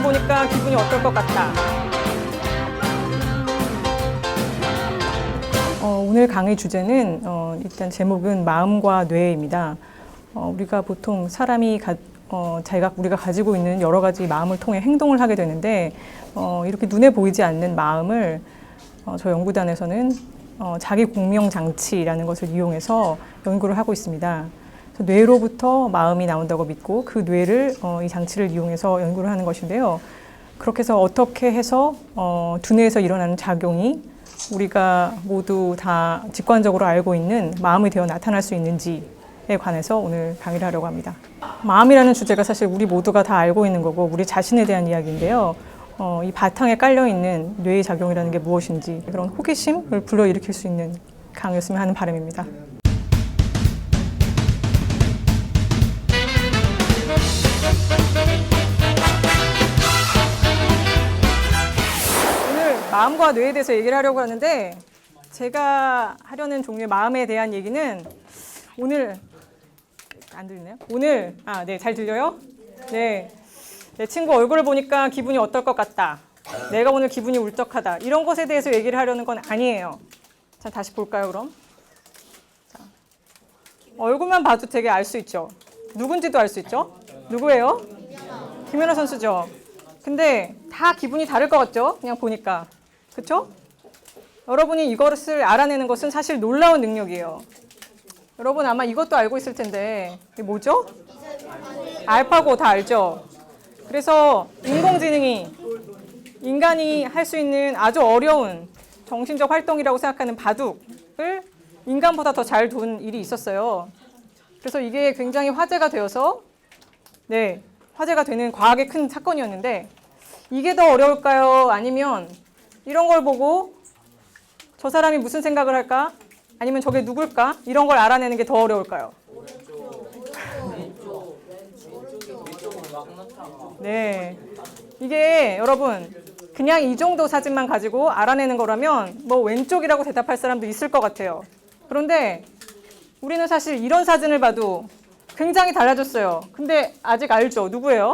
보니까 기분이 어떨 것 같다. 오늘 강의 주제는 일단 제목은 마음과 뇌입니다. 우리가 보통 사람이 우리가 가지고 있는 여러 가지 마음을 통해 행동을 하게 되는데 이렇게 눈에 보이지 않는 마음을 저 연구단에서는 자기 공명 장치라는 것을 이용해서 연구를 하고 있습니다. 뇌로부터 마음이 나온다고 믿고 그 뇌를 이 장치를 이용해서 연구를 하는 것인데요. 그렇게 해서 어떻게 해서 두뇌에서 일어나는 작용이 우리가 모두 다 직관적으로 알고 있는 마음이 되어 나타날 수 있는지에 관해서 오늘 강의를 하려고 합니다. 마음이라는 주제가 사실 우리 모두가 다 알고 있는 거고 우리 자신에 대한 이야기인데요. 이 바탕에 깔려있는 뇌의 작용이라는 게 무엇인지 그런 호기심을 불러일으킬 수 있는 강의였으면 하는 바람입니다. 마음과 뇌에 대해서 얘기를 하려고 하는데 제가 하려는 종류의 마음에 대한 얘기는 오늘 안 들리나요? 네, 잘 들려요? 네, 내 친구 얼굴을 보니까 기분이 어떨 것 같다. 내가 오늘 기분이 울적하다. 이런 것에 대해서 얘기를 하려는 건 아니에요. 자, 다시 볼까요, 그럼? 자, 얼굴만 봐도 되게 알 수 있죠. 누군지도 알 수 있죠. 누구예요? 김연아 선수죠. 근데 다 기분이 다를 것 같죠? 그냥 보니까. 그렇죠? 여러분이 이것을 알아내는 것은 사실 놀라운 능력이에요. 여러분 아마 이것도 알고 있을 텐데 이게 뭐죠? 알파고 다 알죠? 그래서 인공지능이 인간이 할 수 있는 아주 어려운 정신적 활동이라고 생각하는 바둑을 인간보다 더 잘 둔 일이 있었어요. 그래서 이게 굉장히 화제가 되어서 화제가 되는 과학의 큰 사건이었는데 이게 더 어려울까요? 아니면 이런 걸 보고 저 사람이 무슨 생각을 할까? 아니면 저게 누굴까? 이런 걸 알아내는 게 더 어려울까요? 네, 이게 여러분 그냥 이 정도 사진만 가지고 알아내는 거라면 뭐 왼쪽이라고 대답할 사람도 있을 것 같아요. 그런데 우리는 사실 이런 사진을 봐도 굉장히 달라졌어요. 근데 아직 알죠? 누구예요?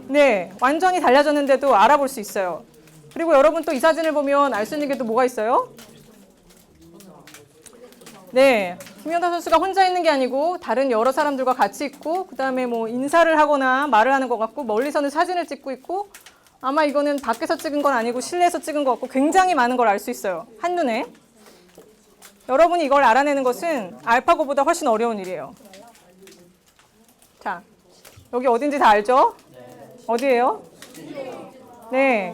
네, 완전히 달라졌는데도 알아볼 수 있어요. 그리고 여러분 또 이 사진을 보면 알 수 있는 게 또 뭐가 있어요? 네, 김연아 선수가 혼자 있는 게 아니고 다른 여러 사람들과 같이 있고 그 다음에 뭐 인사를 하거나 말을 하는 것 같고 멀리서는 사진을 찍고 있고 아마 이거는 밖에서 찍은 건 아니고 실내에서 찍은 것 같고 굉장히 많은 걸 알 수 있어요. 한눈에. 여러분이 이걸 알아내는 것은 알파고보다 훨씬 어려운 일이에요. 자, 여기 어딘지 다 알죠? 어디예요? 네.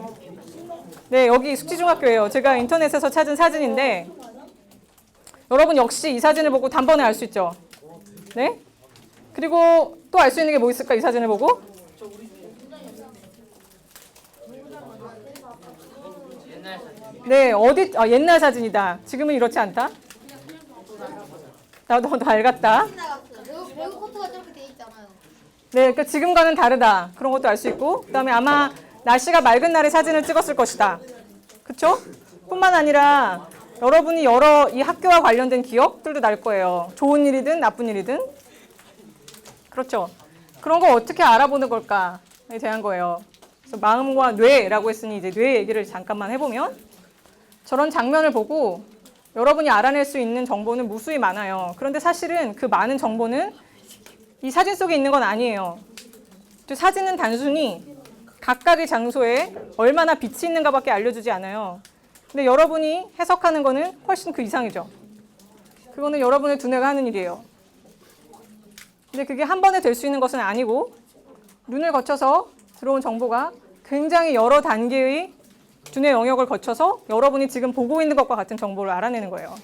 네, 여기 숙지중학교예요. 제가 인터넷에서 찾은 사진인데 여러분 역시 이 사진을 보고 단번에 알 수 있죠? 네? 그리고 또 알 수 있는 게 뭐 있을까? 이 사진을 보고? 네, 옛날 사진이다. 지금은 이렇지 않다. 나도 더 밝았다. 배구 코트가 저렇게 돼 있잖아요. 네, 그러니까 지금과는 다르다. 그런 것도 알 수 있고 그다음에 아마 날씨가 맑은 날에 사진을 찍었을 것이다. 그렇죠? 뿐만 아니라 여러분이 여러 이 학교와 관련된 기억들도 날 거예요. 좋은 일이든 나쁜 일이든. 그렇죠? 그런 걸 어떻게 알아보는 걸까에 대한 거예요. 그래서 마음과 뇌라고 했으니 이제 뇌 얘기를 잠깐만 해보면 저런 장면을 보고 여러분이 알아낼 수 있는 정보는 무수히 많아요. 그런데 사실은 그 많은 정보는 이 사진 속에 있는 건 아니에요. 사진은 단순히 각각의 장소에 얼마나 빛이 있는가밖에 알려주지 않아요. 근데 여러분이 해석하는 거는 훨씬 그 이상이죠. 그거는 여러분의 두뇌가 하는 일이에요. 근데 그게 한 번에 될 수 있는 것은 아니고 눈을 거쳐서 들어온 정보가 굉장히 여러 단계의 두뇌 영역을 거쳐서 여러분이 지금 보고 있는 것과 같은 정보를 알아내는 거예요.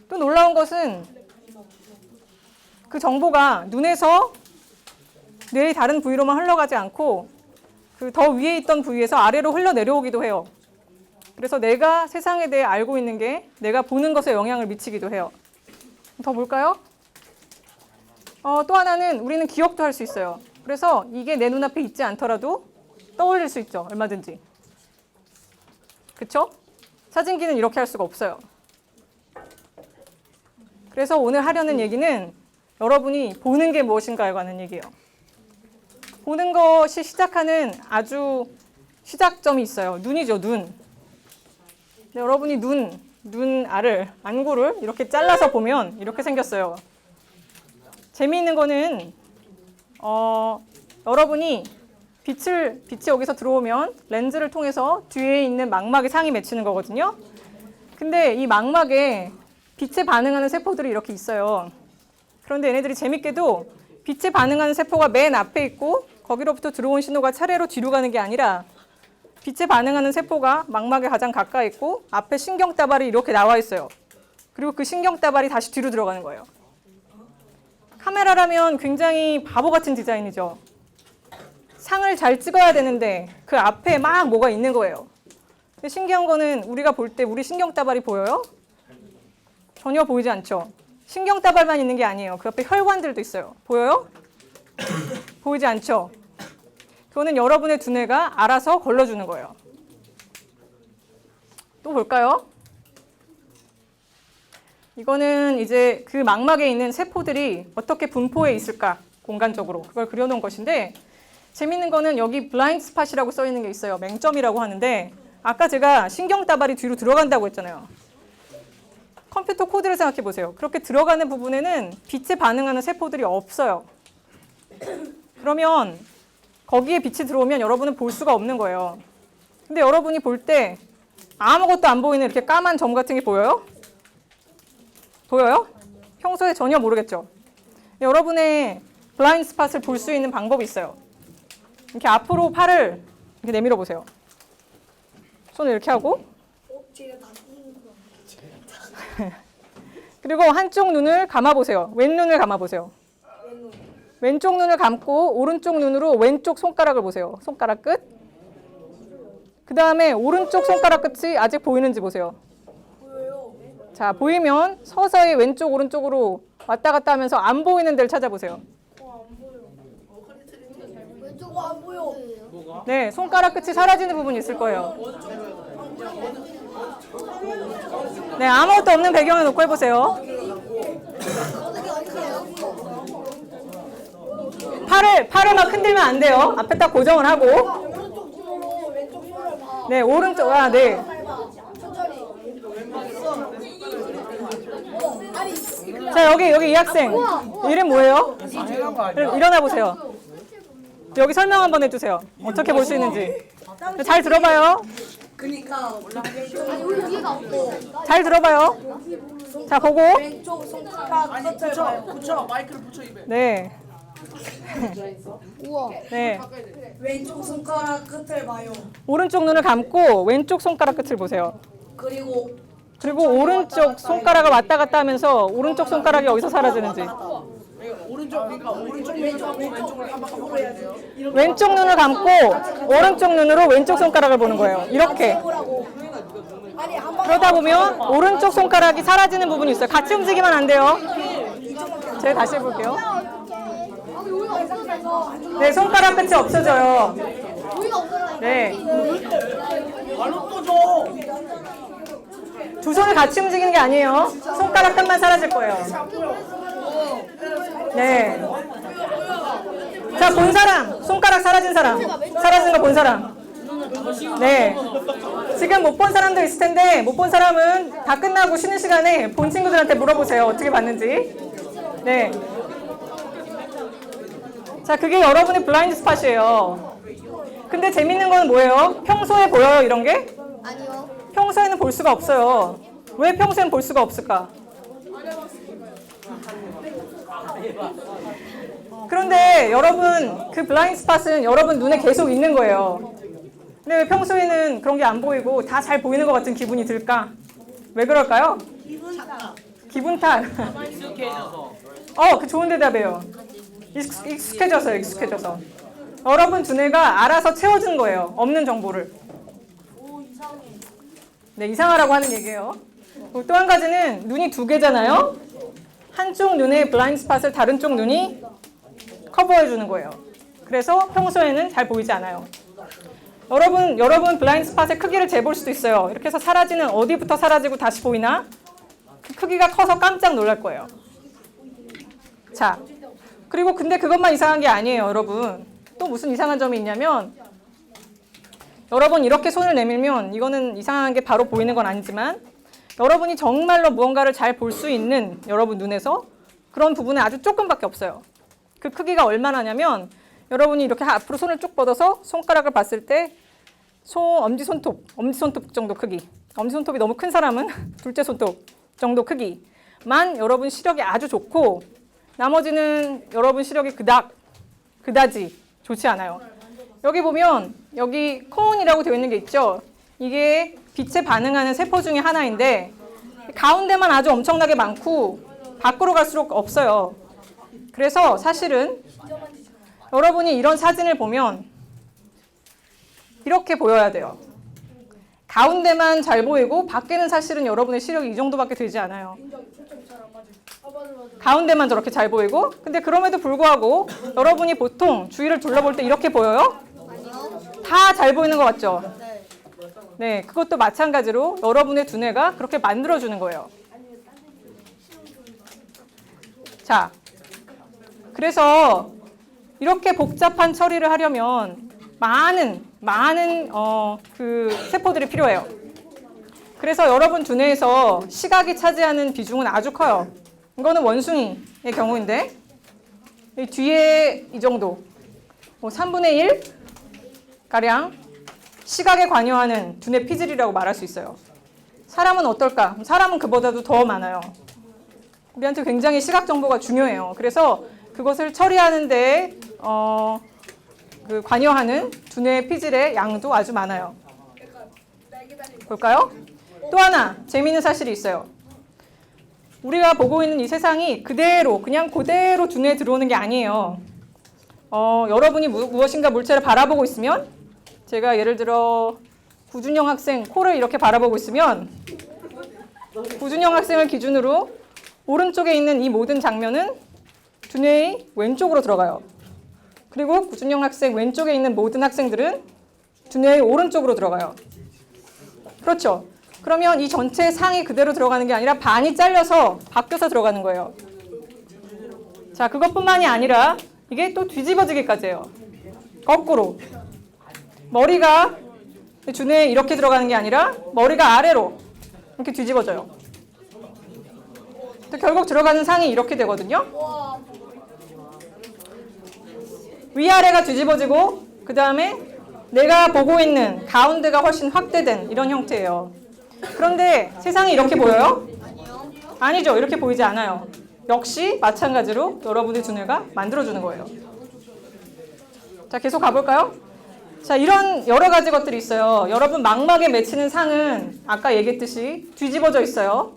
또 놀라운 것은 그 정보가 눈에서 뇌의 다른 부위로만 흘러가지 않고 그 더 위에 있던 부위에서 아래로 흘러내려오기도 해요. 그래서 내가 세상에 대해 알고 있는 게 내가 보는 것에 영향을 미치기도 해요. 더 볼까요? 또 하나는 우리는 기억도 할 수 있어요. 그래서 이게 내 눈앞에 있지 않더라도 떠올릴 수 있죠. 얼마든지. 그렇죠? 사진기는 이렇게 할 수가 없어요. 그래서 오늘 하려는 얘기는 여러분이 보는 게 무엇인가에 관한 얘기예요. 보는 것이 시작하는 아주 시작점이 있어요. 눈이죠, 눈. 네, 여러분이 눈 알을, 안구를 이렇게 잘라서 보면 이렇게 생겼어요. 재미있는 거는 여러분이 빛이 여기서 들어오면 렌즈를 통해서 뒤에 있는 망막에 상이 맺히는 거거든요. 근데 이 망막에 빛에 반응하는 세포들이 이렇게 있어요. 그런데 얘네들이 재밌게도 빛에 반응하는 세포가 맨 앞에 있고 거기로부터 들어온 신호가 차례로 뒤로 가는 게 아니라 빛에 반응하는 세포가 망막에 가장 가까이 있고 앞에 신경다발이 이렇게 나와 있어요. 그리고 그 신경다발이 다시 뒤로 들어가는 거예요. 카메라라면 굉장히 바보 같은 디자인이죠. 상을 잘 찍어야 되는데 그 앞에 막 뭐가 있는 거예요. 근데 신기한 거는 우리가 볼 때 우리 신경다발이 보여요? 전혀 보이지 않죠. 신경다발만 있는 게 아니에요. 그 옆에 혈관들도 있어요. 보여요? 보이지 않죠. 그거는 여러분의 두뇌가 알아서 걸러주는 거예요. 또 볼까요? 이거는 이제 그 망막에 있는 세포들이 어떻게 분포해 있을까, 공간적으로. 그걸 그려놓은 것인데, 재밌는 거는 여기 블라인드 스팟이라고 써 있는 게 있어요. 맹점이라고 하는데, 아까 제가 신경다발이 뒤로 들어간다고 했잖아요. 컴퓨터 코드를 생각해 보세요. 그렇게 들어가는 부분에는 빛에 반응하는 세포들이 없어요. 그러면 거기에 빛이 들어오면 여러분은 볼 수가 없는 거예요. 근데 여러분이 볼 때 아무것도 안 보이는 이렇게 까만 점 같은 게 보여요? 보여요? 평소에 전혀 모르겠죠? 여러분의 블라인드 스팟을 볼 수 있는 방법이 있어요. 이렇게 앞으로 팔을 이렇게 내밀어 보세요. 손을 이렇게 하고 그리고 한쪽 눈을 감아보세요. 왼눈을 감아보세요. 왼쪽 눈을 감고 오른쪽 눈으로 왼쪽 손가락을 보세요. 손가락 끝. 그 다음에 오른쪽 손가락 끝이 아직 보이는지 보세요. 자, 보이면 서서히 왼쪽 오른쪽으로 왔다 갔다 하면서 안 보이는 데를 찾아보세요. 왼쪽 안 보여. 네, 손가락 끝이 사라지는 부분이 있을 거예요. 네, 아무것도 없는 배경에 놓고 해보세요. 팔을 막 흔들면 안 돼요. 앞에 딱 고정을 하고. 네, 오른쪽, 네. 자, 여기 이 학생. 이름 뭐예요? 일어나 보세요. 여기 설명 한번 해주세요. 어떻게 볼 수 있는지. 잘 들어봐요. 그러니까 아니 우리 위에가 없고. 잘 들어봐요. 자, 보고. 왼쪽 손가락 끝을 봐요. 붙여 마이크를 붙여 입에. 네. 우와. 네. 왼쪽 손가락 끝을 봐요. 오른쪽 눈을 감고 왼쪽 손가락 끝을 보세요. 그리고 그리고 오른쪽 손가락을 왔다 갔다 하면서 오른쪽 손가락이 어디서 사라지는지. 오른쪽 그러니까 오른쪽 왼쪽을 한 바퀴 돌아야 돼요. 왼쪽 눈을 감고 오른쪽 눈으로 왼쪽 손가락을 보는 거예요. 이렇게. 그러다 보면 오른쪽 손가락이 사라지는 부분이 있어요. 같이 움직이면 안 돼요. 제가 다시 해볼게요. 아니 우리가 없어서. 네, 손가락 끝이 없어져요. 우리가 없어서. 네. 바로 또 줘. 두 손을 같이 움직이는 게 아니에요. 손가락 끝만 사라질 거예요. 네. 자, 본 사람. 손가락 사라진 사람. 사라진 거 본 사람. 네. 지금 못 본 사람도 있을 텐데 못 본 사람은 다 끝나고 쉬는 시간에 본 친구들한테 물어보세요. 어떻게 봤는지. 네. 자, 그게 여러분의 블라인드 스팟이에요. 근데 재밌는 건 뭐예요? 평소에 보여요, 이런 게? 아니요. 평소에는 볼 수가 없어요. 왜 평소엔 볼 수가 없을까? 그런데 여러분, 그 블라인드 스팟은 여러분 눈에 계속 있는 거예요. 근데 왜 평소에는 그런 게 안 보이고 다 잘 보이는 것 같은 기분이 들까? 왜 그럴까요? 기분 탓. 그 좋은 대답이에요. 익숙해져서. 여러분 두뇌가 알아서 채워준 거예요. 없는 정보를. 네, 이상하라고 하는 얘기예요. 또 한 가지는 눈이 두 개잖아요. 한쪽 눈의 블라인드 스팟을 다른 쪽 눈이 커버해 주는 거예요. 그래서 평소에는 잘 보이지 않아요. 여러분 블라인드 스팟의 크기를 재볼 수도 있어요. 이렇게 해서 사라지는 어디부터 사라지고 다시 보이나? 그 크기가 커서 깜짝 놀랄 거예요. 자, 그리고 근데 그것만 이상한 게 아니에요, 여러분. 또 무슨 이상한 점이 있냐면 여러분 이렇게 손을 내밀면 이거는 이상한 게 바로 보이는 건 아니지만 여러분이 정말로 무언가를 잘 볼 수 있는 여러분 눈에서 그런 부분은 아주 조금밖에 없어요. 그 크기가 얼마나냐면 여러분이 이렇게 앞으로 손을 쭉 뻗어서 손가락을 봤을 때 엄지손톱 정도 크기. 엄지손톱이 너무 큰 사람은 둘째 손톱 정도 크기만 여러분 시력이 아주 좋고 나머지는 여러분 시력이 그다지 좋지 않아요. 여기 보면 여기 코온이라고 되어 있는 게 있죠. 이게 빛에 반응하는 세포 중에 하나인데 가운데만 아주 엄청나게 많고 밖으로 갈수록 없어요. 그래서 사실은 여러분이 이런 사진을 보면 이렇게 보여야 돼요. 가운데만 잘 보이고 밖에는 사실은 여러분의 시력이 이 정도밖에 되지 않아요. 가운데만 저렇게 잘 보이고 근데 그럼에도 불구하고 여러분이 보통 주위를 둘러볼 때 이렇게 보여요? 다 잘 보이는 것 같죠? 네, 그것도 마찬가지로 여러분의 두뇌가 그렇게 만들어주는 거예요. 자, 그래서 이렇게 복잡한 처리를 하려면 많은 그 세포들이 필요해요. 그래서 여러분 두뇌에서 시각이 차지하는 비중은 아주 커요. 이거는 원숭이의 경우인데 이 뒤에 이 정도 3분의 1 가량 시각에 관여하는 두뇌 피질이라고 말할 수 있어요. 사람은 어떨까? 사람은 그보다도 더 많아요. 우리한테 굉장히 시각 정보가 중요해요. 그래서 그것을 처리하는데 그 관여하는 두뇌 피질의 양도 아주 많아요. 볼까요? 또 하나 재미있는 사실이 있어요. 우리가 보고 있는 이 세상이 그냥 그대로 두뇌에 들어오는 게 아니에요. 여러분이 무엇인가 물체를 바라보고 있으면 제가 예를 들어 구준영 학생 코를 이렇게 바라보고 있으면 구준영 학생을 기준으로 오른쪽에 있는 이 모든 장면은 두뇌의 왼쪽으로 들어가요. 그리고 구준영 학생 왼쪽에 있는 모든 학생들은 두뇌의 오른쪽으로 들어가요. 그렇죠? 그러면 이 전체 상이 그대로 들어가는 게 아니라 반이 잘려서 바뀌어서 들어가는 거예요. 자, 그것뿐만이 아니라 이게 또 뒤집어지기까지 해요. 거꾸로. 머리가 두뇌에 이렇게 들어가는 게 아니라 머리가 아래로 이렇게 뒤집어져요. 결국 들어가는 상이 이렇게 되거든요. 위아래가 뒤집어지고 그 다음에 내가 보고 있는 가운데가 훨씬 확대된 이런 형태예요. 그런데 세상이 이렇게 보여요? 아니죠. 이렇게 보이지 않아요. 역시 마찬가지로 여러분의 두뇌가 만들어주는 거예요. 자, 계속 가볼까요? 자, 이런 여러 가지 것들이 있어요. 여러분 망막에 맺히는 상은 아까 얘기했듯이 뒤집어져 있어요.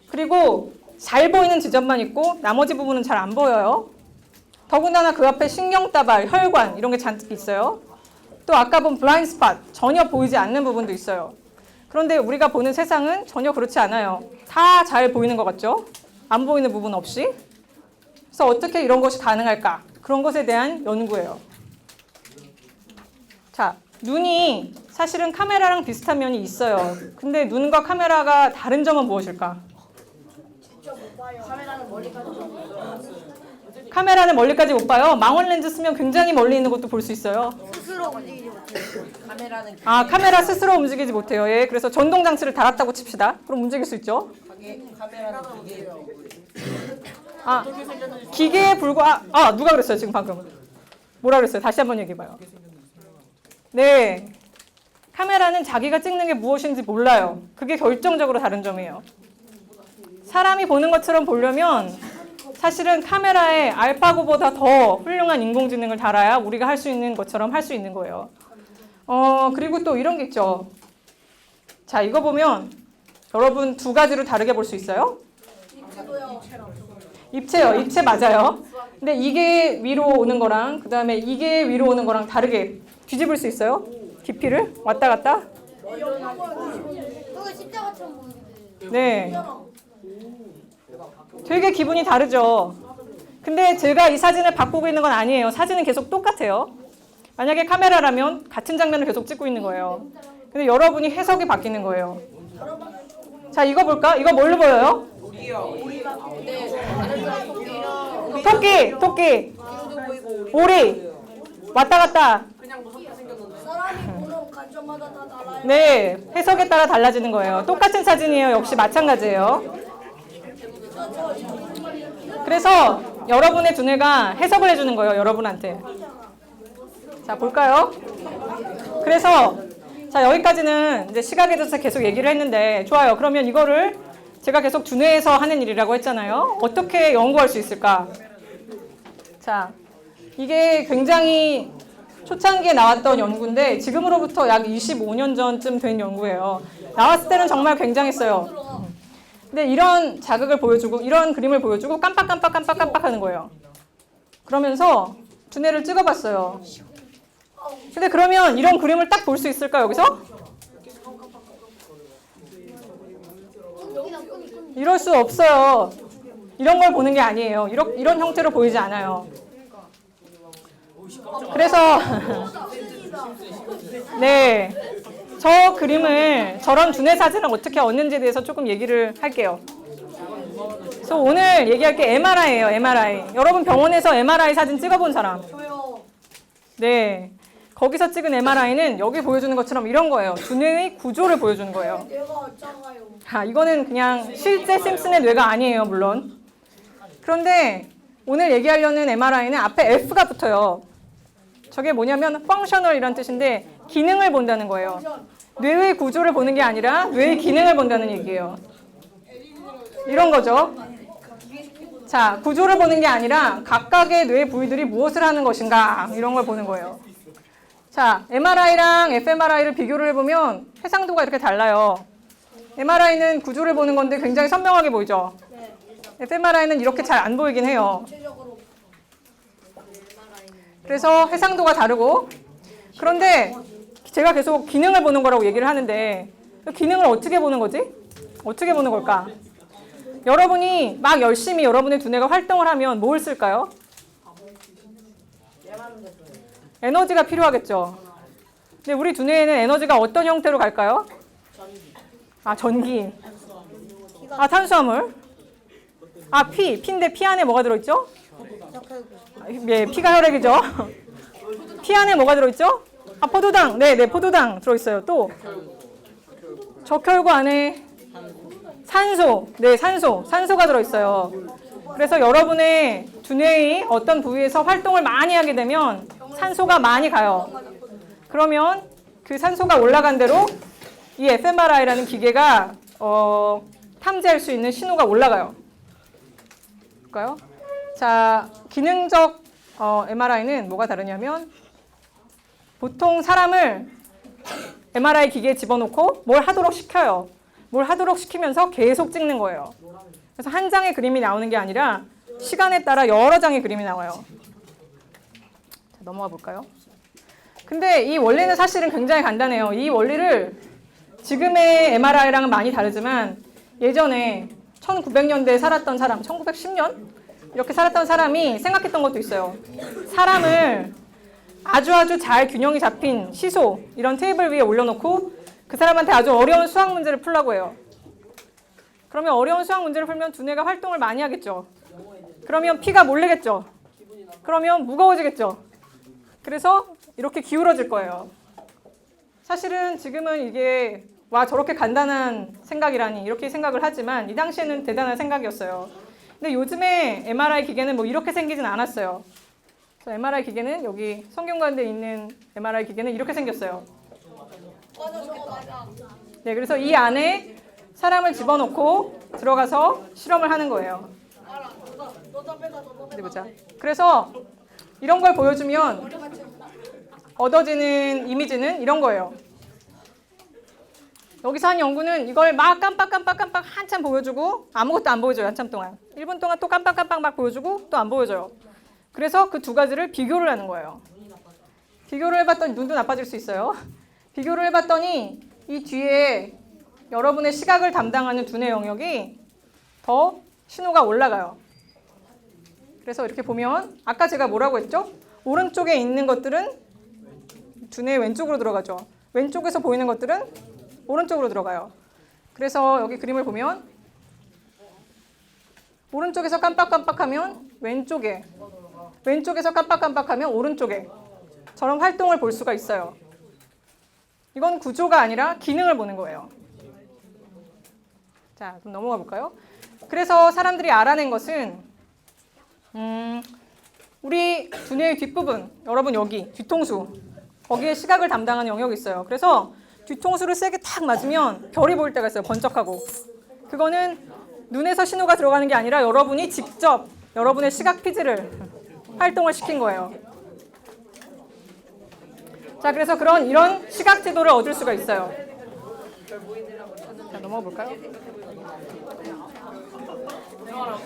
그리고 잘 보이는 지점만 있고 나머지 부분은 잘 안 보여요. 더군다나 그 앞에 신경다발, 혈관 이런 게 잔뜩 있어요. 또 아까 본 블라인드 스팟, 전혀 보이지 않는 부분도 있어요. 그런데 우리가 보는 세상은 전혀 그렇지 않아요. 다 잘 보이는 것 같죠? 안 보이는 부분 없이. 그래서 어떻게 이런 것이 가능할까? 그런 것에 대한 연구예요. 자, 눈이 사실은 카메라랑 비슷한 면이 있어요. 근데 눈과 카메라가 다른 점은 무엇일까? 카메라는 멀리까지 못 봐요. 망원 렌즈 쓰면 굉장히 멀리 있는 것도 볼 수 있어요. 스스로 움직이지 못해요. 카메라는 카메라 스스로 움직이지 못해요. 예, 그래서 전동 장치를 달았다고 칩시다. 그럼 움직일 수 있죠. 카메라는 기계예요. 기계에 누가 그랬어요 지금 방금? 뭐라 그랬어요? 다시 한번 얘기해봐요. 네, 카메라는 자기가 찍는 게 무엇인지 몰라요. 그게 결정적으로 다른 점이에요. 사람이 보는 것처럼 보려면 사실은 카메라에 알파고보다 더 훌륭한 인공지능을 달아야 우리가 할 수 있는 것처럼 할 수 있는 거예요. 그리고 또 이런 게 있죠. 자, 이거 보면 여러분 두 가지로 다르게 볼 수 있어요. 입체요. 입체 맞아요. 근데 이게 위로 오는 거랑 그 다음에 이게 위로 오는 거랑 다르게 뒤집을 수 있어요. 깊이를 왔다 갔다. 그거 십자가처럼 보이는데. 네. 되게 기분이 다르죠. 근데 제가 이 사진을 바꾸고 있는 건 아니에요. 사진은 계속 똑같아요. 만약에 카메라라면 같은 장면을 계속 찍고 있는 거예요. 근데 여러분이 해석이 바뀌는 거예요. 자, 이거 볼까? 이거 뭘로 보여요? 토끼. 오리. 왔다 갔다. 그냥 무섭게 생겼는데. 사람이 보는 관점마다 다 달라요. 네, 해석에 따라 달라지는 거예요. 똑같은 사진이에요. 역시 마찬가지예요. 그래서 여러분의 두뇌가 해석을 해주는 거예요. 여러분한테. 자, 볼까요? 그래서 자, 여기까지는 이제 시각에 대해서 계속 얘기를 했는데 좋아요. 그러면 이거를 제가 계속 두뇌에서 하는 일이라고 했잖아요. 어떻게 연구할 수 있을까? 자, 이게 굉장히 초창기에 나왔던 연구인데 지금으로부터 약 25년 전쯤 된 연구예요. 나왔을 때는 정말 굉장했어요. 근데 이런 자극을 보여주고 이런 그림을 보여주고 깜빡깜빡 하는 거예요. 그러면서 두뇌를 찍어봤어요. 근데 그러면 이런 그림을 딱 볼 수 있을까 여기서? 이럴 수 없어요. 이런 걸 보는 게 아니에요. 이런 형태로 보이지 않아요. 그래서 네, 저 그림을 저런 두뇌 사진을 어떻게 얻는지에 대해서 조금 얘기를 할게요. 그래서 오늘 얘기할 게 MRI예요. MRI. 여러분 병원에서 MRI 사진 찍어본 사람? 저요. 네. 거기서 찍은 MRI는 여기 보여주는 것처럼 이런 거예요. 두뇌의 구조를 보여주는 거예요. 내가 작아요. 아, 이거는 그냥 실제 심슨의 뇌가 아니에요, 물론. 그런데 오늘 얘기하려는 MRI는 앞에 F가 붙어요. 저게 뭐냐면 functional이란 뜻인데 기능을 본다는 거예요. 뇌의 구조를 보는 게 아니라 뇌의 기능을 본다는 얘기예요. 이런 거죠. 자, 구조를 보는 게 아니라 각각의 뇌 부위들이 무엇을 하는 것인가 이런 걸 보는 거예요. 자, MRI랑 fMRI를 비교를 해보면 해상도가 이렇게 달라요. MRI는 구조를 보는 건데 굉장히 선명하게 보이죠. fMRI는 이렇게 잘 안 보이긴 해요. 구체적으로 그래서 해상도가 다르고 그런데 제가 계속 기능을 보는 거라고 얘기를 하는데 기능을 어떻게 보는 거지? 어떻게 보는 걸까? 여러분이 막 열심히 여러분의 두뇌가 활동을 하면 뭘 쓸까요? 에너지가 필요하겠죠. 근데 우리 두뇌에는 에너지가 어떤 형태로 갈까요? 아, 전기. 아, 탄수화물. 아, 피인데 피 안에 뭐가 들어있죠? 예, 피가 혈액이죠. 피 안에 뭐가 들어있죠? 아, 포도당. 네, 포도당 들어있어요. 또 적혈구 안에 산소. 네, 산소가 들어있어요. 그래서 여러분의 두뇌의 어떤 부위에서 활동을 많이 하게 되면 산소가 많이 가요. 그러면 그 산소가 올라간 대로 이 fMRI라는 기계가 탐지할 수 있는 신호가 올라가요. 볼까요? 자, 기능적 MRI는 뭐가 다르냐면 보통 사람을 MRI 기계에 집어넣고 뭘 하도록 시켜요. 뭘 하도록 시키면서 계속 찍는 거예요. 그래서 한 장의 그림이 나오는 게 아니라 시간에 따라 여러 장의 그림이 나와요. 자, 넘어가 볼까요? 근데 이 원리는 사실은 굉장히 간단해요. 이 원리를 지금의 MRI랑은 많이 다르지만 예전에 1900년대에 살았던 사람, 1910년? 이렇게 살았던 사람이 생각했던 것도 있어요. 사람을 아주 잘 균형이 잡힌 시소, 이런 테이블 위에 올려놓고 그 사람한테 아주 어려운 수학 문제를 풀라고 해요. 그러면 어려운 수학 문제를 풀면 두뇌가 활동을 많이 하겠죠. 그러면 피가 몰리겠죠. 그러면 무거워지겠죠. 그래서 이렇게 기울어질 거예요. 사실은 지금은 이게 와 저렇게 간단한 생각이라니 이렇게 생각을 하지만 이 당시에는 대단한 생각이었어요. 근데 요즘에 MRI 기계는 뭐 이렇게 생기진 않았어요. 그래서 MRI 기계는 여기 성균관대에 있는 MRI 기계는 이렇게 생겼어요. 맞아 저거 맞아. 네, 그래서 이 안에 사람을 집어넣고 들어가서 실험을 하는 거예요. 알아. 너다 빼다 너다 어디 보자. 그래서 이런 걸 보여주면 얻어지는 이미지는 이런 거예요. 여기서 한 연구는 이걸 막 깜빡 한참 보여주고 아무것도 안 보여줘요. 한참 동안. 1분 동안 또 깜빡 막 보여주고 또 안 보여줘요. 그래서 그 두 가지를 비교를 하는 거예요. 비교를 해봤더니 눈도 나빠질 수 있어요. 비교를 해봤더니 이 뒤에 여러분의 시각을 담당하는 두뇌 영역이 더 신호가 올라가요. 그래서 이렇게 보면 아까 제가 뭐라고 했죠? 오른쪽에 있는 것들은 두뇌 왼쪽으로 들어가죠. 왼쪽에서 보이는 것들은 오른쪽으로 들어가요. 그래서 여기 그림을 보면 오른쪽에서 깜빡하면 왼쪽에, 왼쪽에서 깜빡하면 오른쪽에. 저런 활동을 볼 수가 있어요. 이건 구조가 아니라 기능을 보는 거예요. 자, 그럼 넘어가 볼까요? 그래서 사람들이 알아낸 것은 우리 두뇌의 뒷부분, 여러분 여기 뒤통수, 거기에 시각을 담당하는 영역이 있어요. 그래서 뒤통수를 세게 탁 맞으면 별이 보일 때가 있어요. 번쩍하고. 그거는 눈에서 신호가 들어가는 게 아니라 여러분이 직접 여러분의 시각 피지를 활동을 시킨 거예요. 자, 그래서 이런 시각 지도를 얻을 수가 있어요. 자, 넘어가 볼까요?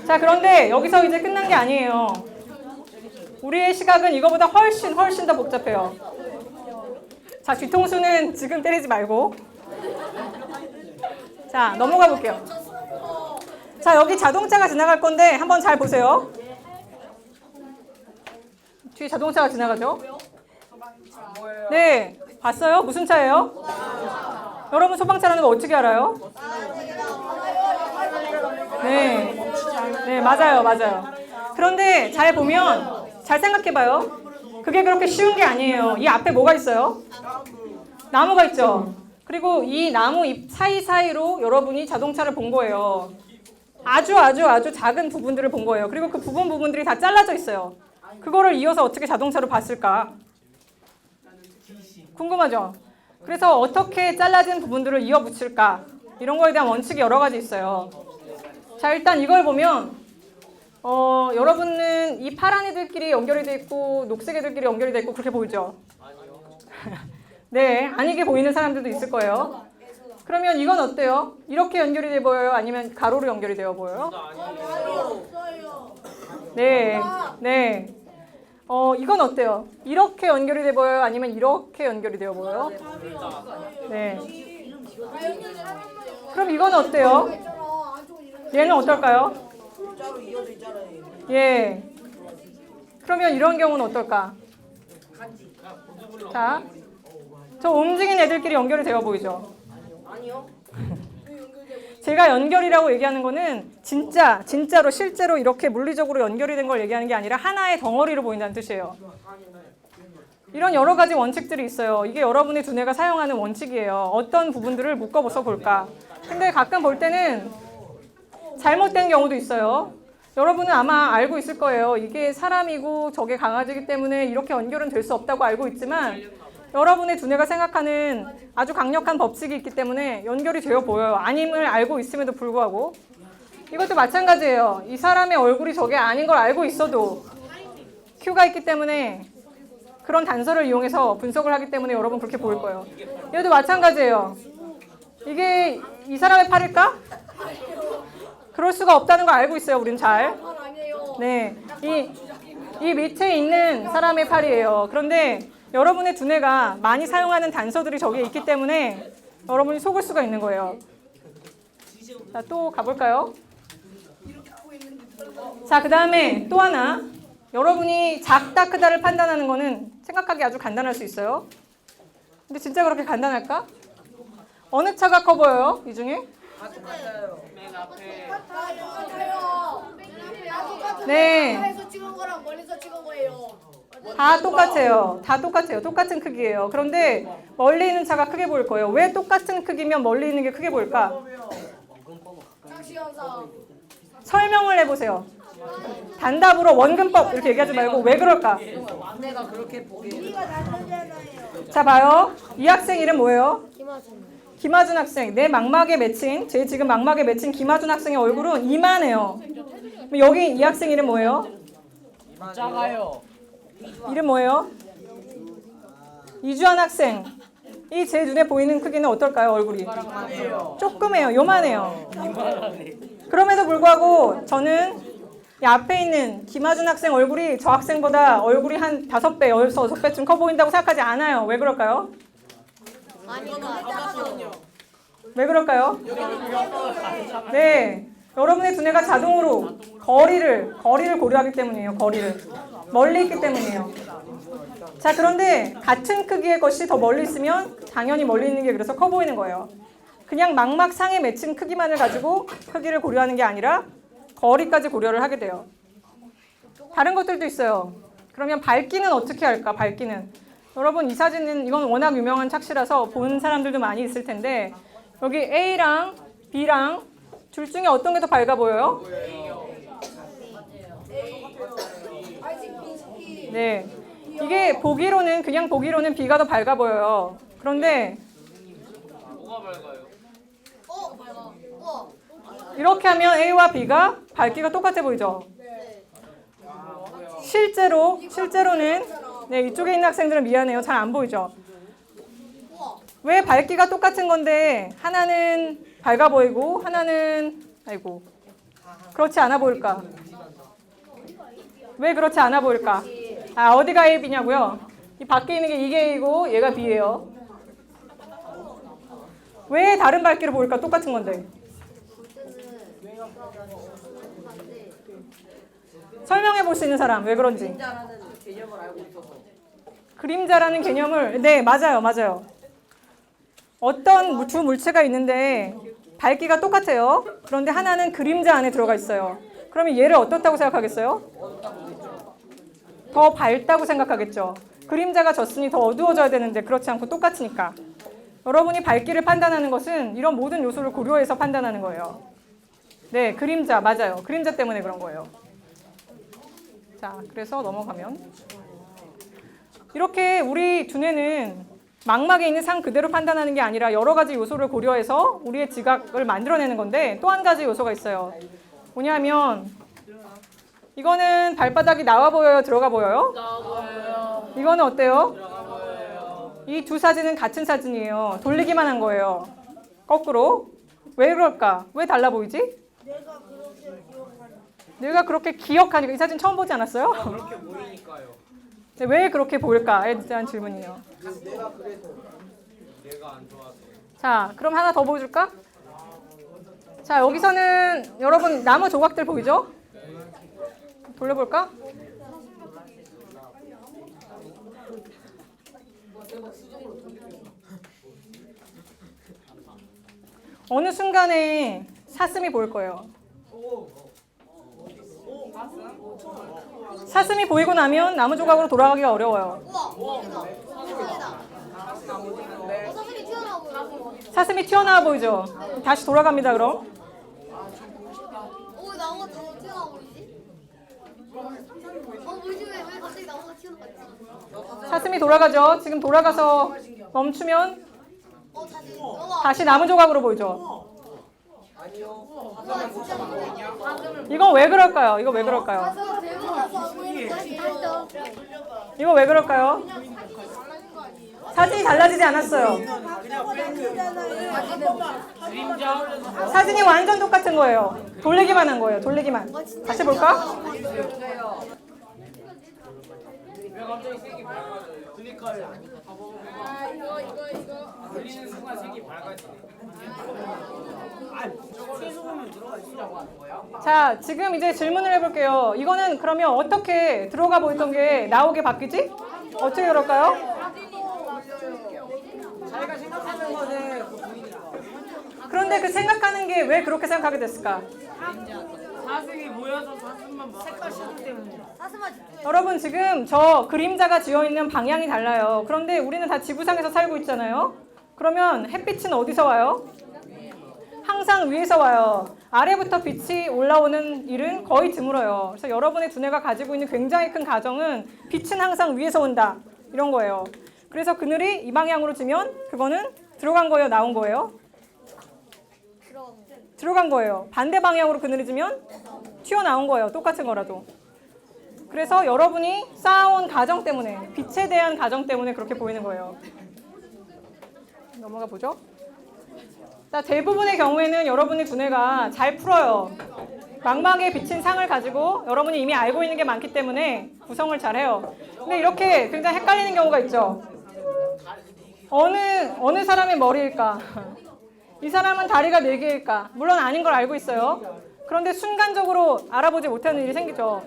자, 그런데 여기서 이제 끝난 게 아니에요. 우리의 시각은 이거보다 훨씬 더 복잡해요. 자, 뒤통수는 지금 때리지 말고. 자, 넘어가 볼게요. 자, 여기 자동차가 지나갈 건데 한번 잘 보세요. 뒤에 자동차가 지나가죠? 네, 봤어요? 무슨 차예요? 여러분 소방차라는 거 어떻게 알아요? 네, 맞아요. 그런데 잘 보면, 잘 생각해봐요. 그게 그렇게 쉬운 게 아니에요. 이 앞에 뭐가 있어요? 나무가 있죠. 그리고 이 나무 잎 사이사이로 여러분이 자동차를 본 거예요. 아주 작은 부분들을 본 거예요. 그리고 그 부분들이 다 잘라져 있어요. 그거를 이어서 어떻게 자동차로 봤을까? 궁금하죠? 그래서 어떻게 잘라진 부분들을 이어 붙일까? 이런 거에 대한 원칙이 여러 가지 있어요. 자, 일단 이걸 보면 여러분은 이 파란 애들끼리 연결이 돼 있고 녹색 애들끼리 연결이 돼 있고 그렇게 보이죠? 네, 아니게 보이는 사람들도 있을 거예요. 그러면 이건 어때요? 이렇게 연결이 돼 보여요? 아니면 가로로 연결이 되어 보여요? 네. 이건 어때요? 이렇게 연결이 돼 보여요? 아니면 이렇게 연결이 되어 보여요? 네. 그럼 이건 어때요? 얘는 어떨까요? 일자로 이어져 있잖아요. 예. 그러면 이런 경우는 어떨까? 자, 저 움직이는 애들끼리 연결이 되어 보이죠? 아니요. 제가 연결이라고 얘기하는 거는 진짜로 실제로 이렇게 물리적으로 연결이 된 걸 얘기하는 게 아니라 하나의 덩어리로 보인다는 뜻이에요. 이런 여러 가지 원칙들이 있어요. 이게 여러분의 두뇌가 사용하는 원칙이에요. 어떤 부분들을 묶어서 볼까? 근데 가끔 볼 때는 잘못된 경우도 있어요. 여러분은 아마 알고 있을 거예요. 이게 사람이고 저게 강아지이기 때문에 이렇게 연결은 될 수 없다고 알고 있지만 여러분의 두뇌가 생각하는 아주 강력한 법칙이 있기 때문에 연결이 되어 보여요. 아님을 알고 있음에도 불구하고. 이것도 마찬가지예요. 이 사람의 얼굴이 저게 아닌 걸 알고 있어도 큐가 있기 때문에 그런 단서를 이용해서 분석을 하기 때문에 여러분 그렇게 보일 거예요. 이것도 마찬가지예요. 이게 이 사람의 팔일까? 그럴 수가 없다는 걸 알고 있어요. 우린 잘. 네, 이 밑에 있는 사람의 팔이에요. 그런데 여러분의 두뇌가 많이 사용하는 단서들이 저기에 있기 때문에 여러분이 속을 수가 있는 거예요. 자, 또 가볼까요? 자, 그 다음에 또 하나. 여러분이 작다 크다를 판단하는 거는 생각하기 아주 간단할 수 있어요. 근데 진짜 그렇게 간단할까? 어느 차가 커 보여요? 이 중에? 네. 가까이서 찍은 거랑 멀리서 찍은 거예요. 다 똑같아요. 똑같은 크기예요. 그런데 멀리 있는 차가 크게 보일 거예요. 왜 똑같은 크기면 멀리 있는 게 크게 보일까? 착시 현상. 설명을 해보세요. 단답으로 원근법 이렇게 얘기하지 말고 왜 그럴까? 내가 그렇게 보게. 자, 봐요. 이 학생 이름 뭐예요? 김하준 학생. 내 망막에 맺힌, 제 지금 막막에 맺힌 김하준 학생의 얼굴은 이만해요. 그럼 여기 이 학생 이름 뭐예요? 작아요. 이름 뭐예요? 이주환 학생. 이 제 눈에 보이는 크기는 어떨까요? 얼굴이 조그매요. 요만해요. 그럼에도 불구하고 저는 이 앞에 있는 김하준 학생 얼굴이 저 학생보다 얼굴이 한 5배, 6배쯤 커 보인다고 생각하지 않아요. 왜 그럴까요? 왜 그럴까요? 네, 여러분의 두뇌가 자동으로 거리를 고려하기 때문이에요. 거리를 멀리 있기 때문이에요. 자, 그런데 같은 크기의 것이 더 멀리 있으면 당연히 멀리 있는 게 그래서 커 보이는 거예요. 그냥 망막 상에 맺힌 크기만을 가지고 크기를 고려하는 게 아니라 거리까지 고려를 하게 돼요. 다른 것들도 있어요. 그러면 밝기는 어떻게 할까? 밝기는 여러분 이 사진은 이건 워낙 유명한 착시라서 본 사람들도 많이 있을 텐데 여기 A랑 B랑 둘 중에 어떤 게 더 밝아 보여요? 네. 이게 보기로는 그냥 보기로는 B가 더 밝아 보여요. 그런데 이렇게 하면 A와 B가 밝기가 똑같아 보이죠? 실제로는 네, 이쪽에 있는 학생들은 미안해요. 잘 안 보이죠? 왜 밝기가 똑같은 건데 하나는 밝아 보이고 하나는 아이고 그렇지 않아 보일까? 왜 그렇지 않아 보일까? 아, 어디가 A, B냐고요? 이 밖에 있는 게 이게 A고 얘가 B예요. 왜 다른 밝기로 보일까? 똑같은 건데. 설명해 볼 수 있는 사람 왜 그런지. 그림자라는 개념을 알고 있어서. 그림자라는 개념을 네 맞아요. 어떤 두 물체가 있는데 밝기가 똑같아요. 그런데 하나는 그림자 안에 들어가 있어요. 그러면 얘를 어떻다고 생각하겠어요? 더 밝다고 생각하겠죠. 그림자가 졌으니 더 어두워져야 되는데 그렇지 않고 똑같으니까. 여러분이 밝기를 판단하는 것은 이런 모든 요소를 고려해서 판단하는 거예요. 네, 그림자 맞아요. 그림자 때문에 그런 거예요. 자, 그래서 넘어가면 이렇게 우리 두뇌는 망막에 있는 상 그대로 판단하는 게 아니라 여러 가지 요소를 고려해서 우리의 지각을 만들어내는 건데 또 한 가지 요소가 있어요. 뭐냐면 이거는 발바닥이 나와 보여요? 들어가 보여요? 나와 보여요. 이거는 어때요? 들어가 보여요. 이 두 사진은 같은 사진이에요. 돌리기만 한 거예요. 거꾸로. 왜 그럴까? 왜 달라 보이지? 내가 그렇게 기억하니까 이 사진 처음 보지 않았어요? 그렇게 보이니까요. 네, 왜 그렇게 보일까에 대한 질문이에요. 내가 안 좋아서. 자, 그럼 하나 더 보여줄까? 자, 여기서는 여러분 나무 조각들 보이죠? 돌려볼까? 어느 순간에 사슴이 보일 거예요. 사슴이 보이고 나면 나무 조각으로 돌아가기가 어려워요. 우와, 대박이다. 사슴이 튀어나오고. 사슴이 튀어나와 보이죠? 다시 돌아갑니다, 그럼. 오, 나무가 다 튀어나오고 있지? 뭐지? 왜 갑자기 나무가 튀어나왔지? 사슴이 돌아가죠. 지금 돌아가서 멈추면 다시. 우와, 다시 나무 조각으로 보이죠? 우와, 진짜 많네. 이거 왜 그럴까요? 이거 왜 그럴까요? 사슴 대박이라서 안 보이는 다시 더. 이거 왜 그럴까요? 사진이 달라지지 않았어요. 사진이 완전 똑같은 거예요. 돌리기만 한 거예요. 돌리기만. 다시 볼까? 왜 갑자기 색이 밝아져요? 그니까요. 돌리는 순간 색이 밝아지네. 최소음을 들어가 있으라고 하는 거예요? 자, 지금 이제 질문을 해볼게요. 이거는 그러면 어떻게 들어가 보였던 게 나오게 바뀌지? 어떻게 그럴까요? 자기가 생각하는 거는 보이니까. 그런데 그 생각하는 게 왜 그렇게 생각하게 됐을까? 사슴이 모여서 사슴만 색깔 셔도 때문에. 사슴아 집중해. 여러분 지금 저 그림자가 지어있는 방향이 달라요. 그런데 우리는 다 지구상에서 살고 있잖아요. 그러면 햇빛은 어디서 와요? 항상 위에서 와요. 아래부터 빛이 올라오는 일은 거의 드물어요. 그래서 여러분의 두뇌가 가지고 있는 굉장히 큰 가정은 빛은 항상 위에서 온다. 이런 거예요. 그래서 그늘이 이 방향으로 지면 그거는 들어간 거예요? 나온 거예요? 들어간 거예요. 반대 방향으로 그늘이 지면 튀어나온 거예요. 똑같은 거라도. 그래서 여러분이 쌓아온 가정 때문에, 빛에 대한 가정 때문에 그렇게 보이는 거예요. 넘어가 보죠. 자, 대부분의 경우에는 여러분의 두뇌가 잘 풀어요. 망막에 비친 상을 가지고 여러분이 이미 알고 있는 게 많기 때문에 구성을 잘 해요. 근데 이렇게 굉장히 헷갈리는 경우가 있죠. 어느 사람의 머리일까? 이 사람은 다리가 4개일까? 물론 아닌 걸 알고 있어요. 그런데 순간적으로 알아보지 못하는 일이 생기죠.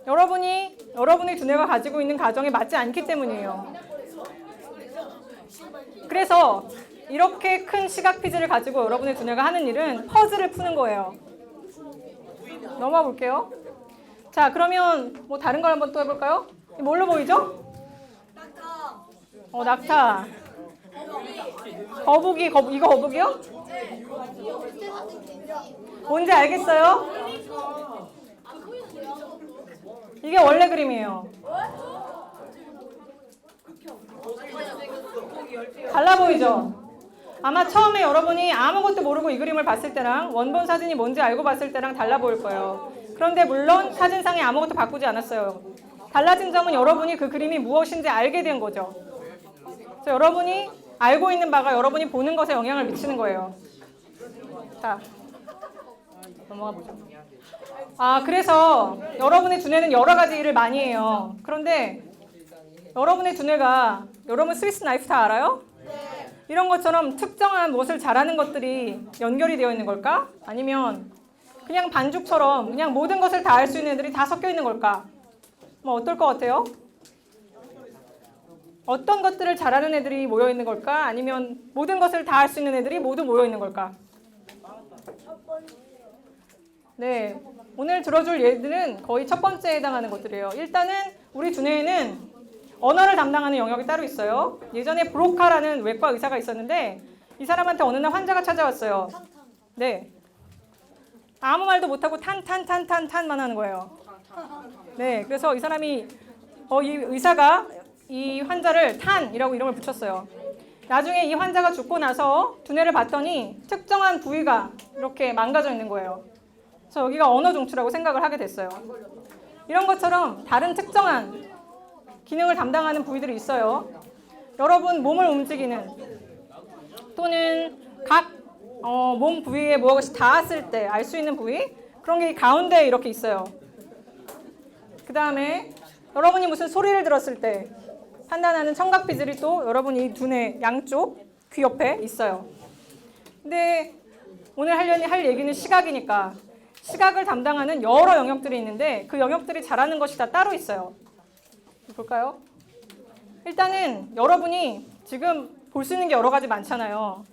여러분의 두뇌가 가지고 있는 가정에 맞지 않기 때문이에요. 그래서 이렇게 큰 시각 피지를 가지고 여러분의 두뇌가 하는 일은 퍼즐을 푸는 거예요. 넘어가 볼게요. 자, 그러면 뭐 다른 걸 한번 또 해볼까요? 뭘로 보이죠? 낙타. 거북이, 이거 거북이요? 뭔지 알겠어요? 이게 원래 그림이에요. 달라 보이죠? 아마 처음에 여러분이 아무것도 모르고 이 그림을 봤을 때랑 원본 사진이 뭔지 알고 봤을 때랑 달라 보일 거예요. 그런데 물론 사진상에 아무것도 바꾸지 않았어요. 달라진 점은 여러분이 그 그림이 무엇인지 알게 된 거죠. 그래서 여러분이 알고 있는 바가 여러분이 보는 것에 영향을 미치는 거예요. 자, 넘어가 보죠. 그래서 여러분의 두뇌는 여러 가지 일을 많이 해요. 그런데 여러분의 두뇌가, 여러분 스위스 나이프 다 알아요? 이런 것처럼 특정한 무엇을 잘하는 것들이 연결이 되어 있는 걸까? 아니면 그냥 반죽처럼 그냥 모든 것을 다 할 수 있는 애들이 다 섞여 있는 걸까? 뭐 어떨 것 같아요? 어떤 것들을 잘하는 애들이 모여 있는 걸까? 아니면 모든 것을 다 할 수 있는 애들이 모두 모여 있는 걸까? 네, 오늘 들어줄 예들은 거의 첫 번째에 해당하는 것들이에요. 일단은 우리 두뇌에는 언어를 담당하는 영역이 따로 있어요. 예전에 브로카라는 외과 의사가 있었는데 이 사람한테 어느 날 환자가 찾아왔어요. 네, 아무 말도 못하고 탄만 하는 거예요. 네, 그래서 이 사람이 이 의사가 이 환자를 탄이라고 이름을 붙였어요. 나중에 이 환자가 죽고 나서 두뇌를 봤더니 특정한 부위가 이렇게 망가져 있는 거예요. 그래서 여기가 언어 종추라고 생각을 하게 됐어요. 이런 것처럼 다른 특정한 기능을 담당하는 부위들이 있어요. 여러분 몸을 움직이는 또는 각 몸 부위에 무엇이 닿았을 때 알 수 있는 부위, 그런 게 가운데에 이렇게 있어요. 그 다음에 여러분이 무슨 소리를 들었을 때 판단하는 청각비질이 또 여러분이 두뇌 양쪽 귀 옆에 있어요. 근데 오늘 할 얘기는 시각이니까 시각을 담당하는 여러 영역들이 있는데 그 영역들이 잘하는 것이 다 따로 있어요. 볼까요? 일단은 여러분이 지금 볼 수 있는 게 여러 가지 많잖아요.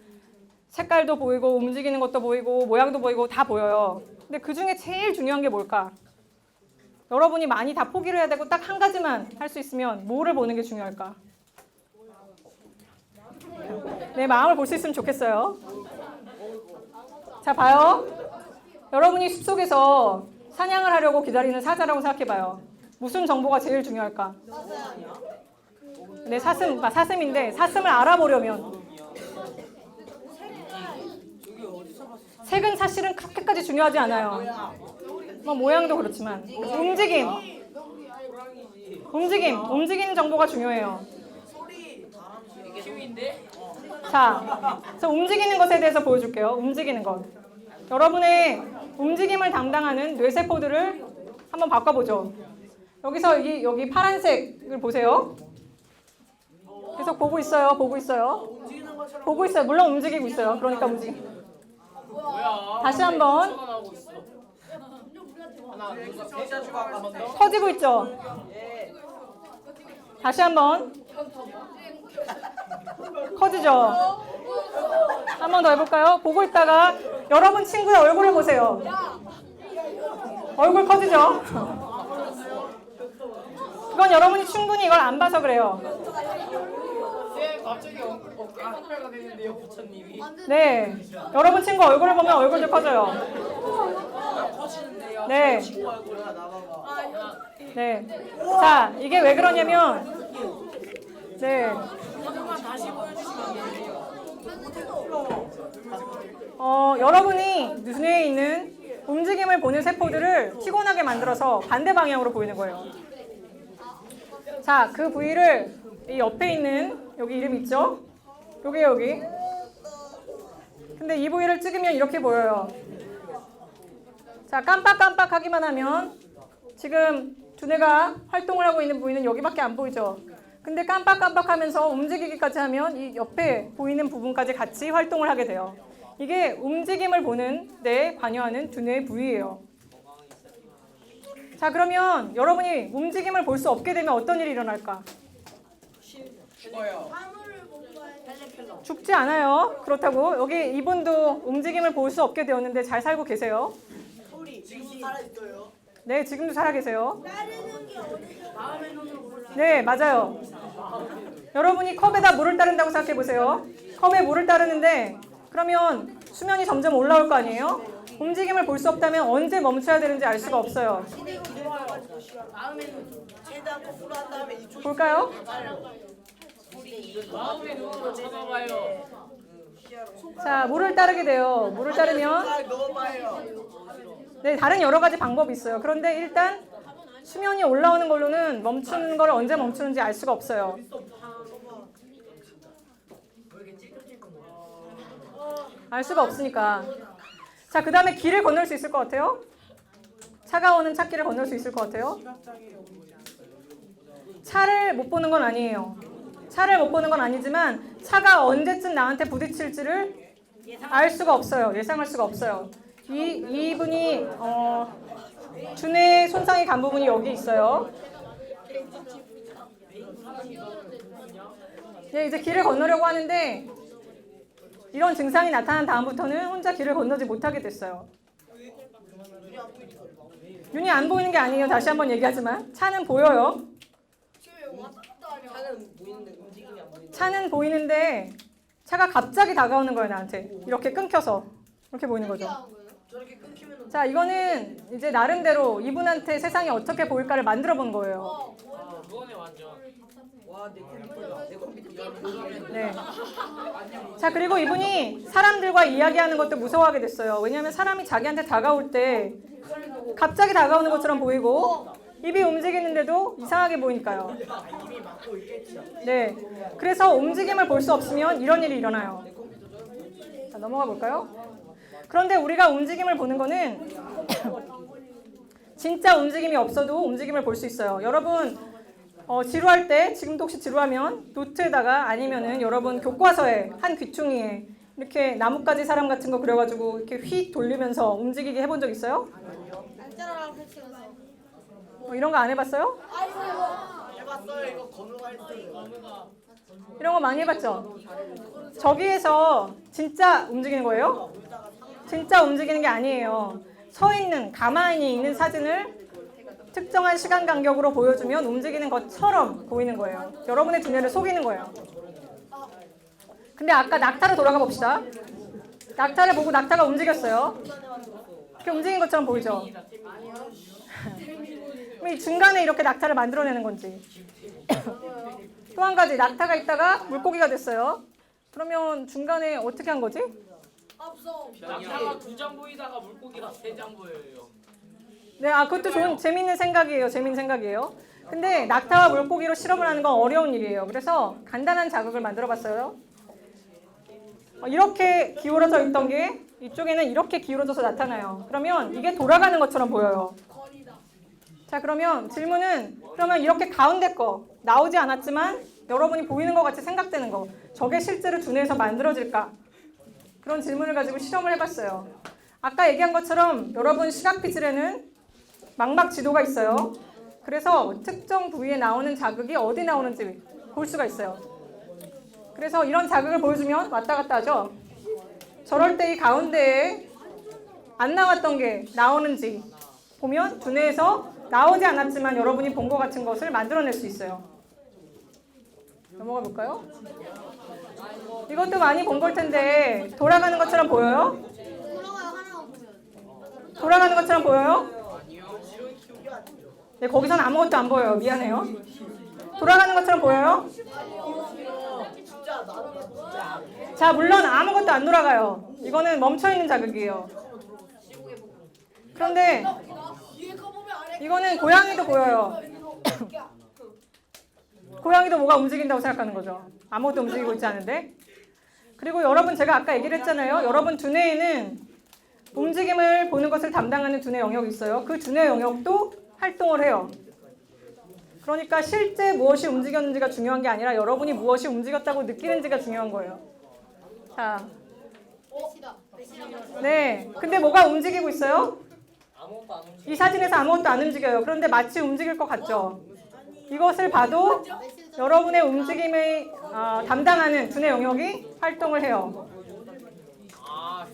색깔도 보이고 움직이는 것도 보이고 모양도 보이고 다 보여요. 근데 그 중에 제일 중요한 게 뭘까? 여러분이 많이 다 포기를 해야 되고 딱 한 가지만 할 수 있으면 뭐를 보는 게 중요할까? 내 마음을 볼 수 있으면 좋겠어요. 자, 봐요. 여러분이 숲속에서 사냥을 하려고 기다리는 사자라고 생각해봐요. 무슨 정보가 제일 중요할까? 네, 사슴인데 사슴을 알아보려면 색은 사실은 그렇게까지 중요하지 않아요. 뭐 모양도 그렇지만 움직이는 정보가 중요해요. 자, 그래서 움직이는 것에 대해서 보여줄게요. 움직이는 것. 여러분의 움직임을 담당하는 뇌세포들을 한번 바꿔보죠. 여기서 여기 파란색을 보세요. 계속 보고 있어요. 물론 움직이고 있어요. 그러니까 다시 한번. 커지고 있죠? 다시 한번. 커지죠? 한 번 더 해볼까요? 보고 있다가 여러분 친구의 얼굴을 보세요. 얼굴 커지죠? 그건 여러분이 충분히 이걸 안 봐서 그래요. 갑자기 어깨 하나가 되는데요, 부처님이. 네, 여러분 친구 얼굴을 보면 얼굴도 커져요. 커지는데요. 네. 친구 얼굴 하나 나봐봐. 네. 자, 이게 왜 그러냐면, 네. 다시 보여주시면 안 돼요. 여러분이 뇌에 있는 움직임을 보는 세포들을 피곤하게 만들어서 반대 방향으로 보이는 거예요. 자, 그 부위를 이 옆에 있는 여기 이름 있죠? 여기. 근데 이 부위를 찍으면 이렇게 보여요. 자, 깜빡깜빡하기만 하면 지금 두뇌가 활동을 하고 있는 부위는 여기밖에 안 보이죠? 근데 깜빡깜빡하면서 움직이기까지 하면 이 옆에 보이는 부분까지 같이 활동을 하게 돼요. 이게 움직임을 보는 데 관여하는 두뇌의 부위예요. 자, 그러면 여러분이 움직임을 볼 수 없게 되면 어떤 일이 일어날까? 죽어요. 죽지 않아요. 그렇다고 여기 이분도 움직임을 볼 수 없게 되었는데 잘 살고 계세요. 지금도 살아있어요. 네, 지금도 살아 계세요. 네, 맞아요. 여러분이 컵에다 물을 따른다고 생각해 보세요. 컵에 물을 따르는데 그러면 수면이 점점 올라올 거 아니에요? 움직임을 볼 수 없다면 언제 멈춰야 되는지 알 수가 없어요. 다음에는 최대한 거꾸로 한 다음에 이쪽 볼까요? 마음의 눈으로 찾아봐요. 자, 물을 따르게 돼요. 물을 따르면 넣어봐요. 네, 다른 여러 가지 방법이 있어요. 그런데 일단 수면이 올라오는 걸로는 멈추는 걸 언제 멈추는지 알 수가 없어요. 알 수가 없으니까. 자, 그 다음에 길을 건널 수 있을 것 같아요? 차가 오는 차길을 건널 수 있을 것 같아요? 차를 못 보는 건 아니에요. 차를 못 보는 건 아니지만 차가 언제쯤 나한테 부딪힐지를 알 수가 없어요. 예상할 수가 없어요. 이분이 두뇌 손상이 간 부분이 여기 있어요. 네, 이제 길을 건너려고 하는데 이런 증상이 나타난 다음부터는 혼자 길을 건너지 못하게 됐어요. 눈이 안 보이는 게 아니에요. 다시 한번 얘기하지만 차는 보여요. 차는 보이는데 움직임이 안 보이는. 차는 보이는데 차가 갑자기 다가오는 거예요. 나한테 이렇게 끊겨서 이렇게 보이는 거죠. 저렇게 끊기면 자, 이거는 이제 나름대로 이분한테 세상이 어떻게 보일까를 만들어 본 거예요. 그거네 완전. 와내 컴퓨터 네. 자, 그리고 이분이 사람들과 이야기하는 것도 무서워하게 됐어요. 왜냐하면 사람이 자기한테 다가올 때 갑자기 다가오는 것처럼 보이고 입이 움직이는데도 이상하게 보이니까요. 네. 그래서 움직임을 볼 수 없으면 이런 일이 일어나요. 자, 넘어가 볼까요? 그런데 우리가 움직임을 보는 거는 진짜 움직임이 없어도 움직임을 볼 수 있어요. 여러분 지루할 때 지금도 혹시 지루하면 노트에다가 아니면은 여러분 교과서에 한 귀퉁이에 이렇게 나뭇가지 사람 같은 거 그려가지고 이렇게 휙 돌리면서 움직이게 해본 적 있어요? 날짜랑 펼치면서. 이런 거 안 해봤어요? 해봤어요. 이거 건너갈 때. 이런 거 많이 해봤죠? 저기에서 진짜 움직이는 거예요? 진짜 움직이는 게 아니에요. 서 있는, 가만히 있는 사진을 특정한 시간 간격으로 보여주면 움직이는 것처럼 보이는 거예요. 여러분의 두뇌를 속이는 거예요. 근데 아까 낙타로 돌아가 봅시다. 낙타를 보고 낙타가 움직였어요. 이렇게 움직인 것처럼 보이죠? 이 중간에 이렇게 낙타를 만들어내는 건지. 또 한 가지, 낙타가 있다가 물고기가 됐어요. 그러면 중간에 어떻게 한 거지? 낙타가 2장 보이다가 물고기가 3장 보여요. 네, 그것도 좋은 재밌는 생각이에요. 재밌는 생각이에요. 근데 낙타와 물고기로 실험을 하는 건 어려운 일이에요. 그래서 간단한 자극을 만들어봤어요. 이렇게 기울어져 있던 게 이쪽에는 이렇게 기울어져서 나타나요. 그러면 이게 돌아가는 것처럼 보여요. 자, 그러면 질문은 그러면 이렇게 가운데 거 나오지 않았지만 여러분이 보이는 것 같이 생각되는 거 저게 실제로 두뇌에서 만들어질까? 그런 질문을 가지고 실험을 해봤어요. 아까 얘기한 것처럼 여러분 시각피질에는 망막 지도가 있어요. 그래서 특정 부위에 나오는 자극이 어디 나오는지 볼 수가 있어요. 그래서 이런 자극을 보여주면 왔다 갔다 하죠. 저럴 때 이 가운데에 안 나왔던 게 나오는지 보면 두뇌에서 나오지 않았지만 여러분이 본 것 같은 것을 만들어낼 수 있어요. 넘어가 볼까요? 이것도 많이 본 걸 텐데 돌아가는 것처럼 보여요? 돌아가요 하나만 보면. 돌아가는 것처럼 보여요? 네, 거기선 아무것도 안 보여요. 미안해요. 돌아가는 것처럼 보여요? 자, 물론 아무것도 안 돌아가요. 이거는 멈춰있는 자극이에요. 그런데 이거는 고양이도 보여요. 고양이도 뭐가 움직인다고 생각하는 거죠. 아무것도 움직이고 있지 않은데. 그리고 여러분 제가 아까 얘기를 했잖아요. 여러분 두뇌에는 움직임을 보는 것을 담당하는 두뇌 영역이 있어요. 그 두뇌 영역도 활동을 해요. 그러니까 실제 무엇이 움직였는지가 중요한 게 아니라 여러분이 무엇이 움직였다고 느끼는지가 중요한 거예요. 자, 네. 근데 뭐가 움직이고 있어요? 아무것도 안 움직여. 이 사진에서 아무것도 안 움직여요. 그런데 마치 움직일 것 같죠? 이것을 봐도 여러분의 움직임을 담당하는 두뇌 영역이 활동을 해요.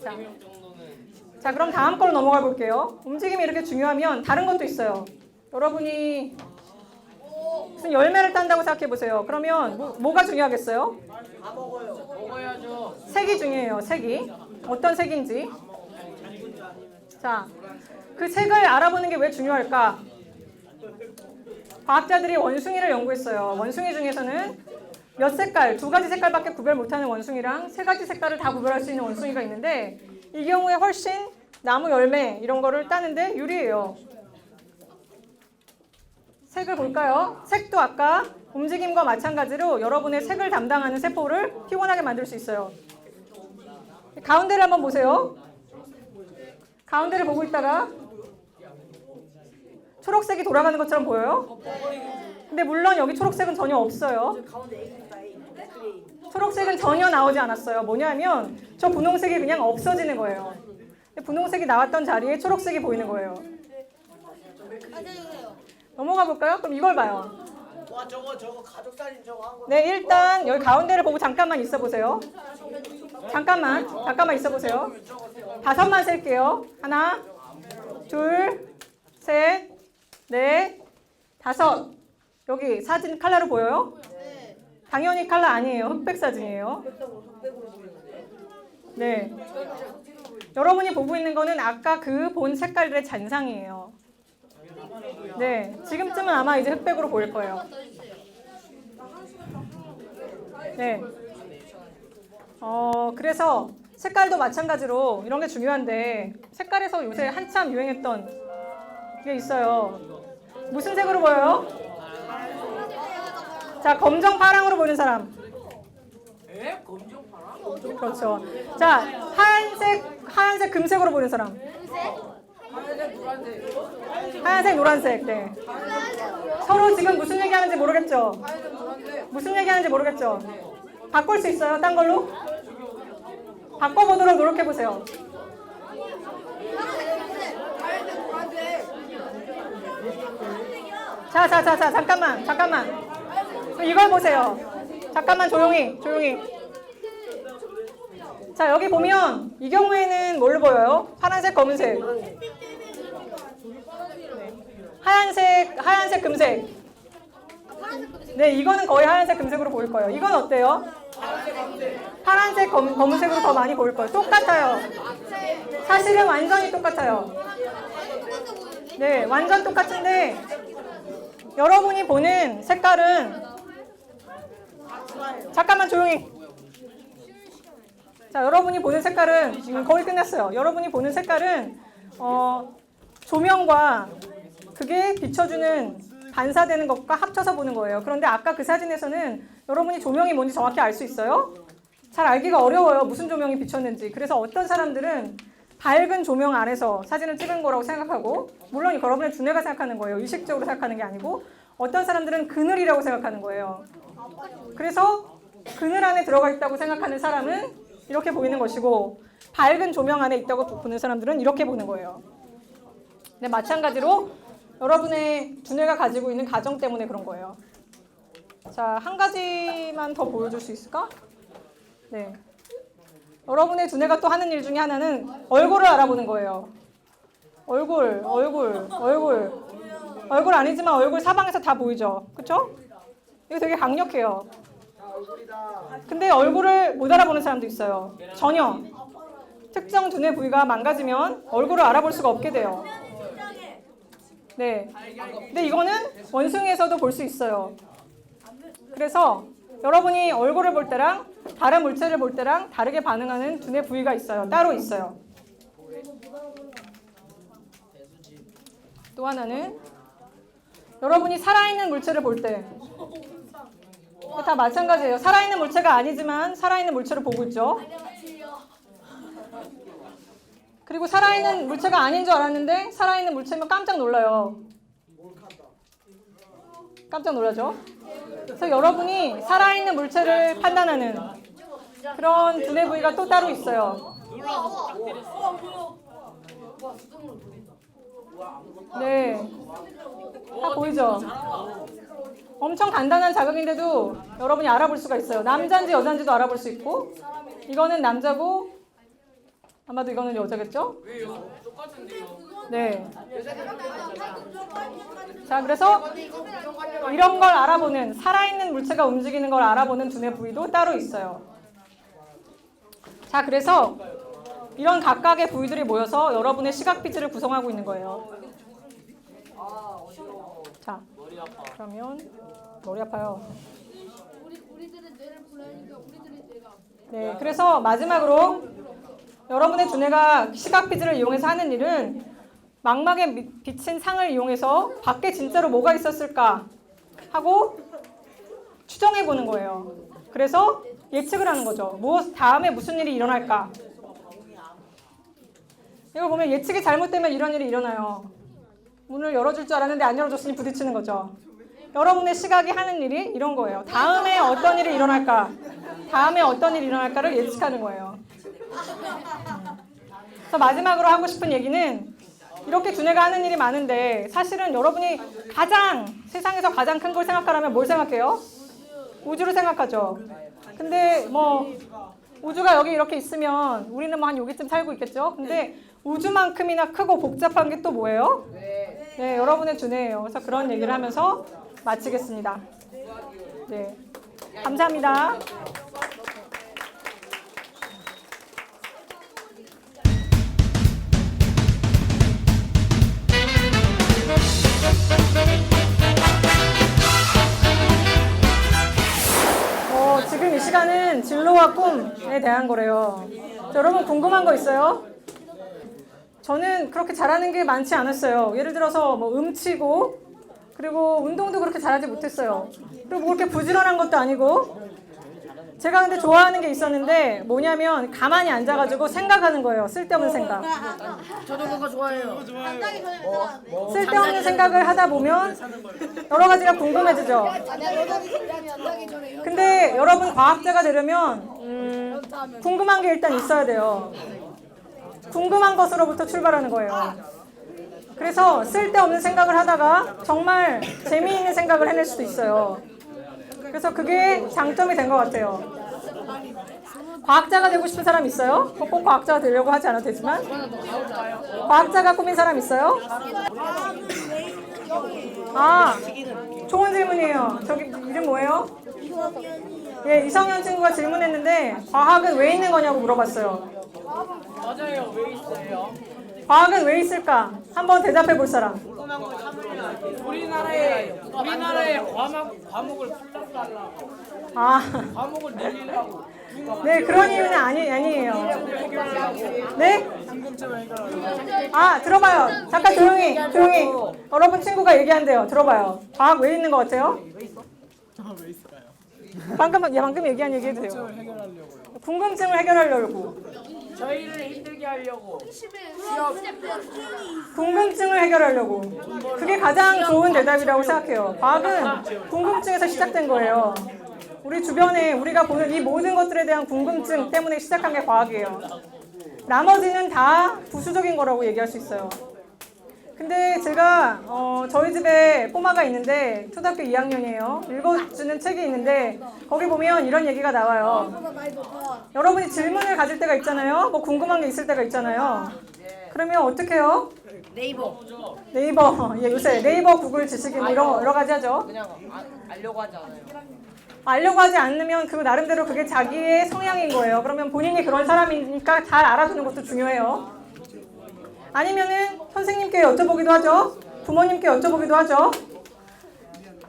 3명 정도는. 자, 그럼 다음 걸로 넘어가 볼게요. 움직임이 이렇게 중요하면 다른 것도 있어요. 여러분이 무슨 열매를 딴다고 생각해 보세요. 그러면 뭐가 중요하겠어요? 다 먹어요. 먹어야죠. 색이 중요해요. 색이. 어떤 색인지. 자, 그 색을 알아보는 게 왜 중요할까? 과학자들이 원숭이를 연구했어요. 원숭이 중에서는 몇 색깔, 2가지 색깔밖에 구별 못하는 원숭이랑 3가지 색깔을 다 구별할 수 있는 원숭이가 있는데 이 경우에 훨씬 나무 열매 이런 거를 따는데 유리해요. 색을 볼까요? 색도 아까 움직임과 마찬가지로 여러분의 색을 담당하는 세포를 피곤하게 만들 수 있어요. 가운데를 한번 보세요. 가운데를 보고 있다가 초록색이 돌아가는 것처럼 보여요? 근데 물론 여기 초록색은 전혀 없어요. 가운데 A입니다. A. 그레이. 초록색은 전혀 나오지 않았어요. 뭐냐면 저 분홍색이 그냥 없어지는 거예요. 분홍색이 나왔던 자리에 초록색이 보이는 거예요. 알려주세요. 넘어가 볼까요? 그럼 이걸 봐요. 와 저거 가족 사진 저거 한 거. 네, 일단 여기 가운데를 보고 잠깐만 있어 보세요. 잠깐만 있어 보세요. 5만 셀게요. 하나, 둘, 셋, 넷, 5. 여기 사진 컬러로 보여요? 네. 당연히 컬러 아니에요. 흑백 사진이에요. 네. 여러분이 보고 있는 거는 아까 그 본 색깔들의 잔상이에요. 네. 지금쯤은 아마 이제 흑백으로 보일 거예요. 네. 그래서 색깔도 마찬가지로 이런 게 중요한데 색깔에서 요새 한참 유행했던 게 있어요. 무슨 색으로 보여요? 자, 검정 파랑으로 보이는 사람. 에? 검정 파랑? 그렇죠. 자, 하얀색 금색으로 보이는 사람. 하얀색 노란색. 네. 서로 지금 무슨 얘기하는지 모르겠죠? 무슨 얘기하는지 모르겠죠? 바꿀 수 있어요? 딴 걸로? 바꿔보도록 노력해 보세요. 자, 잠깐만. 이걸 보세요. 잠깐만 조용히. 자, 여기 보면 이 경우에는 뭘로 보여요? 파란색, 검은색. 하얀색, 금색. 네, 이거는 거의 하얀색, 금색으로 보일 거예요. 이건 어때요? 파란색, 검은색으로 더 많이 보일 거예요. 똑같아요. 사실은 완전히 똑같아요. 네, 완전 똑같은데 여러분이 보는 색깔은 잠깐만 조용히. 자, 여러분이 보는 색깔은 지금 거의 끝났어요. 여러분이 보는 색깔은 조명과 그게 비춰주는 반사되는 것과 합쳐서 보는 거예요. 그런데 아까 그 사진에서는 여러분이 조명이 뭔지 정확히 알 수 있어요? 잘 알기가 어려워요. 무슨 조명이 비쳤는지. 그래서 어떤 사람들은 밝은 조명 아래서 사진을 찍은 거라고 생각하고, 물론 이거 여러분의 두뇌가 생각하는 거예요. 의식적으로 생각하는 게 아니고, 어떤 사람들은 그늘이라고 생각하는 거예요. 그래서 그늘 안에 들어가 있다고 생각하는 사람은 이렇게 보이는 것이고, 밝은 조명 안에 있다고 보는 사람들은 이렇게 보는 거예요. 네, 마찬가지로 여러분의 두뇌가 가지고 있는 가정 때문에 그런 거예요. 자, 한 가지만 더 보여줄 수 있을까? 네. 여러분의 두뇌가 또 하는 일 중에 하나는 얼굴을 알아보는 거예요. 얼굴 아니지만 얼굴 사방에서 다 보이죠? 그쵸? 이거 되게 강력해요. 근데 얼굴을 못 알아보는 사람도 있어요. 전혀. 특정 두뇌 부위가 망가지면 얼굴을 알아볼 수가 없게 돼요. 네. 근데 이거는 원숭이에서도 볼 수 있어요. 그래서 여러분이 얼굴을 볼 때랑 다른 물체를 볼 때랑 다르게 반응하는 두뇌 부위가 있어요. 따로 있어요. 또 하나는 여러분이 살아있는 물체를 볼 때 다 마찬가지예요. 살아있는 물체가 아니지만 살아있는 물체를 보고 있죠. 그리고 살아있는 물체가 아닌 줄 알았는데 살아있는 물체면 깜짝 놀라요. 깜짝 놀라죠? 그래서 여러분이 살아있는 물체를 판단하는 그런 두뇌 부위가 또 따로 있어요. 네, 다 보이죠? 엄청 간단한 자극인데도 여러분이 알아볼 수가 있어요. 남자인지 여자인지도 알아볼 수 있고, 이거는 남자고 아마도 이거는 여자겠죠? 왜요? 네. 자, 그래서 이런 걸 알아보는, 살아있는 물체가 움직이는 걸 알아보는 두뇌 부위도 따로 있어요. 자, 그래서 이런 각각의 부위들이 모여서 여러분의 시각피지를 구성하고 있는 거예요. 자, 그러면 머리 아파요. 우리들의 뇌를 보려니까 우리들의 뇌가 아프네. 네, 그래서 마지막으로 여러분의 두뇌가 시각피지를 이용해서 하는 일은 망막에 비친 상을 이용해서 밖에 진짜로 뭐가 있었을까 하고 추정해 보는 거예요. 그래서 예측을 하는 거죠. 다음에 무슨 일이 일어날까? 이거 보면 예측이 잘못되면 이런 일이 일어나요. 문을 열어줄 줄 알았는데 안 열어줬으니 부딪히는 거죠. 여러분의 시각이 하는 일이 이런 거예요. 다음에 어떤 일이 일어날까? 다음에 어떤 일이 일어날까를 예측하는 거예요. 그래서 마지막으로 하고 싶은 얘기는 이렇게 두뇌가 하는 일이 많은데 사실은 여러분이 세상에서 가장 큰 걸 생각하라면 뭘 생각해요? 우주를 생각하죠. 근데 뭐 우주가 여기 이렇게 있으면 우리는 뭐 한 여기쯤 살고 있겠죠. 근데 우주만큼이나 크고 복잡한 게 또 뭐예요? 네, 여러분의 두뇌예요. 그래서 그런 얘기를 하면서 마치겠습니다. 네, 감사합니다. 지금 이 시간은 진로와 꿈에 대한 거래요. 여러분 궁금한 거 있어요? 저는 그렇게 잘하는 게 많지 않았어요. 예를 들어서 뭐 음치고 그리고 운동도 그렇게 잘하지 못했어요. 그리고 뭐 그렇게 부지런한 것도 아니고 제가 근데 좋아하는 게 있었는데 뭐냐면 가만히 앉아가지고 생각하는 거예요. 쓸데없는 생각. 저도 그거 좋아해요. 잠자기 전에 맨날 쓸데없는 생각을 하다 보면 여러 가지가 궁금해지죠. 잠자기 전에 근데 여러분 과학자가 되려면 궁금한 게 일단 있어야 돼요. 궁금한 것으로부터 출발하는 거예요. 그래서 쓸데없는 생각을 하다가 정말 재미있는 생각을 해낼 수도 있어요. 그래서 그게 장점이 된 것 같아요. 과학자가 되고 싶은 사람 있어요? 꼭 과학자가 되려고 하지 않아도 되지만 과학자가 꾸민 사람 있어요? 아, 좋은 질문이에요. 저기 이름 뭐예요? 예, 이성현 친구가 질문했는데 과학은 왜 있는 거냐고 물어봤어요. 맞아요. 왜 있어요? 과학은 왜 있을까? 한번 대답해 볼 사람. 궁금한 거 참으면 우리나라의 과목을 풀려달라고. 아, 과목을 늘리려고. 네, 그런 이유는 아니에요. 네? 아, 들어봐요. 잠깐 조용히. 여러분 친구가 얘기한대요. 들어봐요. 과학 왜 있는 것 같아요? 방금 얘기한 얘기 해도 돼요. 궁금증을 해결하려고. 저희를 힘들게 하려고. 궁금증을 해결하려고. 그게 가장 좋은 대답이라고 생각해요. 과학은 궁금증에서 시작된 거예요. 우리 주변에 우리가 보는 이 모든 것들에 대한 궁금증 때문에 시작한 게 과학이에요. 나머지는 다 부수적인 거라고 얘기할 수 있어요. 근데 제가 저희 집에 꼬마가 있는데 초등학교 2학년이에요. 읽어주는 책이 있는데 거기 보면 이런 얘기가 나와요. 여러분이 질문을 가질 때가 있잖아요. 뭐 궁금한 게 있을 때가 있잖아요. 그러면 어떻게 해요? 네이버. 예, 요새 네이버, 구글, 지식인 뭐 이런 거 여러 가지 하죠. 그냥 알려고 하지 않아요. 알려고 하지 않으면 그 나름대로 그게 자기의 성향인 거예요. 그러면 본인이 그런 사람이니까 잘 알아두는 것도 중요해요. 아니면은 선생님께 여쭤보기도 하죠. 부모님께 여쭤보기도 하죠.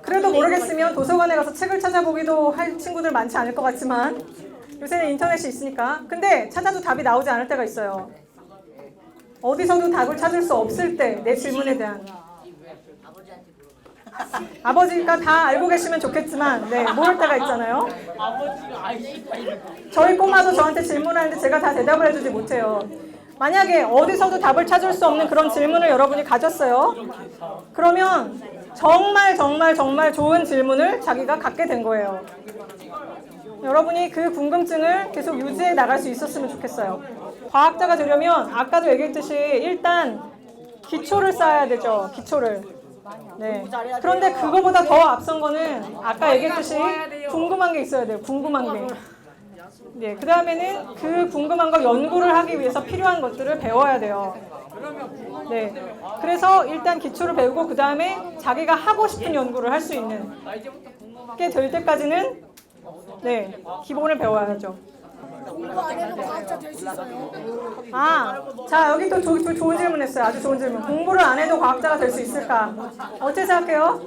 그래도 모르겠으면 도서관에 가서 책을 찾아보기도 할 친구들 많지 않을 것 같지만 요새는 인터넷이 있으니까. 근데 찾아도 답이 나오지 않을 때가 있어요. 어디서도 답을 찾을 수 없을 때 내 질문에 대한. 아버지가 다 알고 계시면 좋겠지만 모를 때가 있잖아요. 아버지가 아이씨가 저희 꼬마도 저한테 질문하는데 제가 다 대답을 해주지 못해요. 만약에 어디서도 답을 찾을 수 없는 그런 질문을 여러분이 가졌어요. 그러면 정말 좋은 질문을 자기가 갖게 된 거예요. 여러분이 그 궁금증을 계속 유지해 나갈 수 있었으면 좋겠어요. 과학자가 되려면 아까도 얘기했듯이 일단 기초를 쌓아야 되죠. 기초를. 네. 그런데 그거보다 더 앞선 거는 아까 얘기했듯이 궁금한 게 있어야 돼요. 궁금한 게. 네, 그 다음에는 그 궁금한 거 연구를 하기 위해서 필요한 것들을 배워야 돼요. 네, 그래서 일단 기초를 배우고 그 다음에 자기가 하고 싶은 연구를 할 수 있는 게 될 때까지는 네, 기본을 배워야죠. 공부 안 해도 과학자 될 수 있어요. 아, 자 여기 또 좋은 질문 했어요. 아주 좋은 질문. 공부를 안 해도 과학자가 될 수 있을까? 어떻게 생각해요?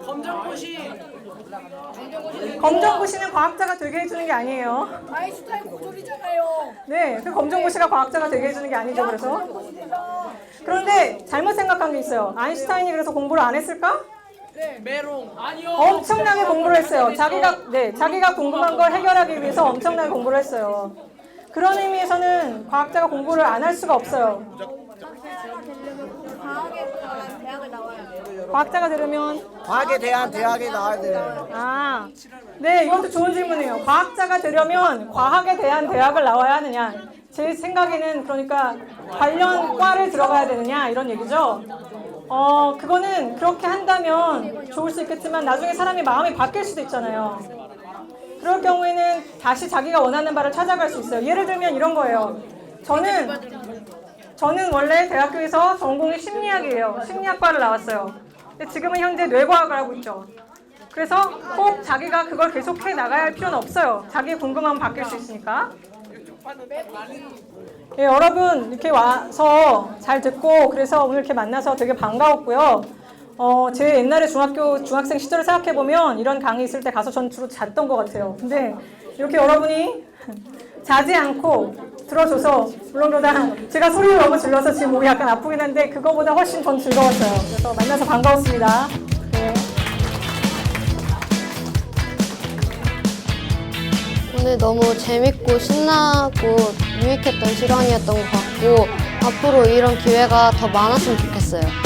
검정고시는 과학자가 되게 해주는 게 아니에요. 아인슈타인 고졸이잖아요. 네, 그 검정고시가 과학자가 되게 해주는 게 아니죠. 그래서 그런데 잘못 생각한 게 있어요. 아인슈타인이 그래서 공부를 안 했을까? 메롱. 아니요. 엄청나게 공부를 했어요. 자기가 궁금한 걸 해결하기 위해서 엄청나게 공부를 했어요. 그런 의미에서는 과학자가 공부를 안 할 수가 없어요. 과학에 관한 대학을 나와야 돼요. 과학자가 되려면 과학에 대한 대학에 나와야 돼. 아, 네, 이것도 좋은 질문이에요. 과학자가 되려면 과학에 대한 대학을 나와야 하느냐? 제 생각에는 그러니까 관련 과를 들어가야 되느냐 이런 얘기죠. 그거는 그렇게 한다면 좋을 수 있겠지만 나중에 사람이 마음이 바뀔 수도 있잖아요. 그럴 경우에는 다시 자기가 원하는 바를 찾아갈 수 있어요. 예를 들면 이런 거예요. 저는 원래 대학교에서 전공이 심리학이에요. 심리학과를 나왔어요. 근데 지금은 현재 뇌과학을 하고 있죠. 그래서 꼭 자기가 그걸 계속해 나가야 할 필요는 없어요. 자기 궁금하면 바뀔 수 있으니까. 예, 여러분 이렇게 와서 잘 듣고 그래서 오늘 이렇게 만나서 되게 반가웠고요. 제 옛날에 중학생 시절을 생각해보면 이런 강의 있을 때 가서 전 주로 잤던 것 같아요. 근데 이렇게 여러분이 자지 않고 들어줘서 물론 그러다 제가 소리를 너무 질러서 지금 목이 약간 아프긴 한데 그거보다 훨씬 전 즐거웠어요. 그래서 만나서 반가웠습니다. 네. 오늘 너무 재밌고 신나고 유익했던 시간이었던 것 같고 앞으로 이런 기회가 더 많았으면 좋겠어요.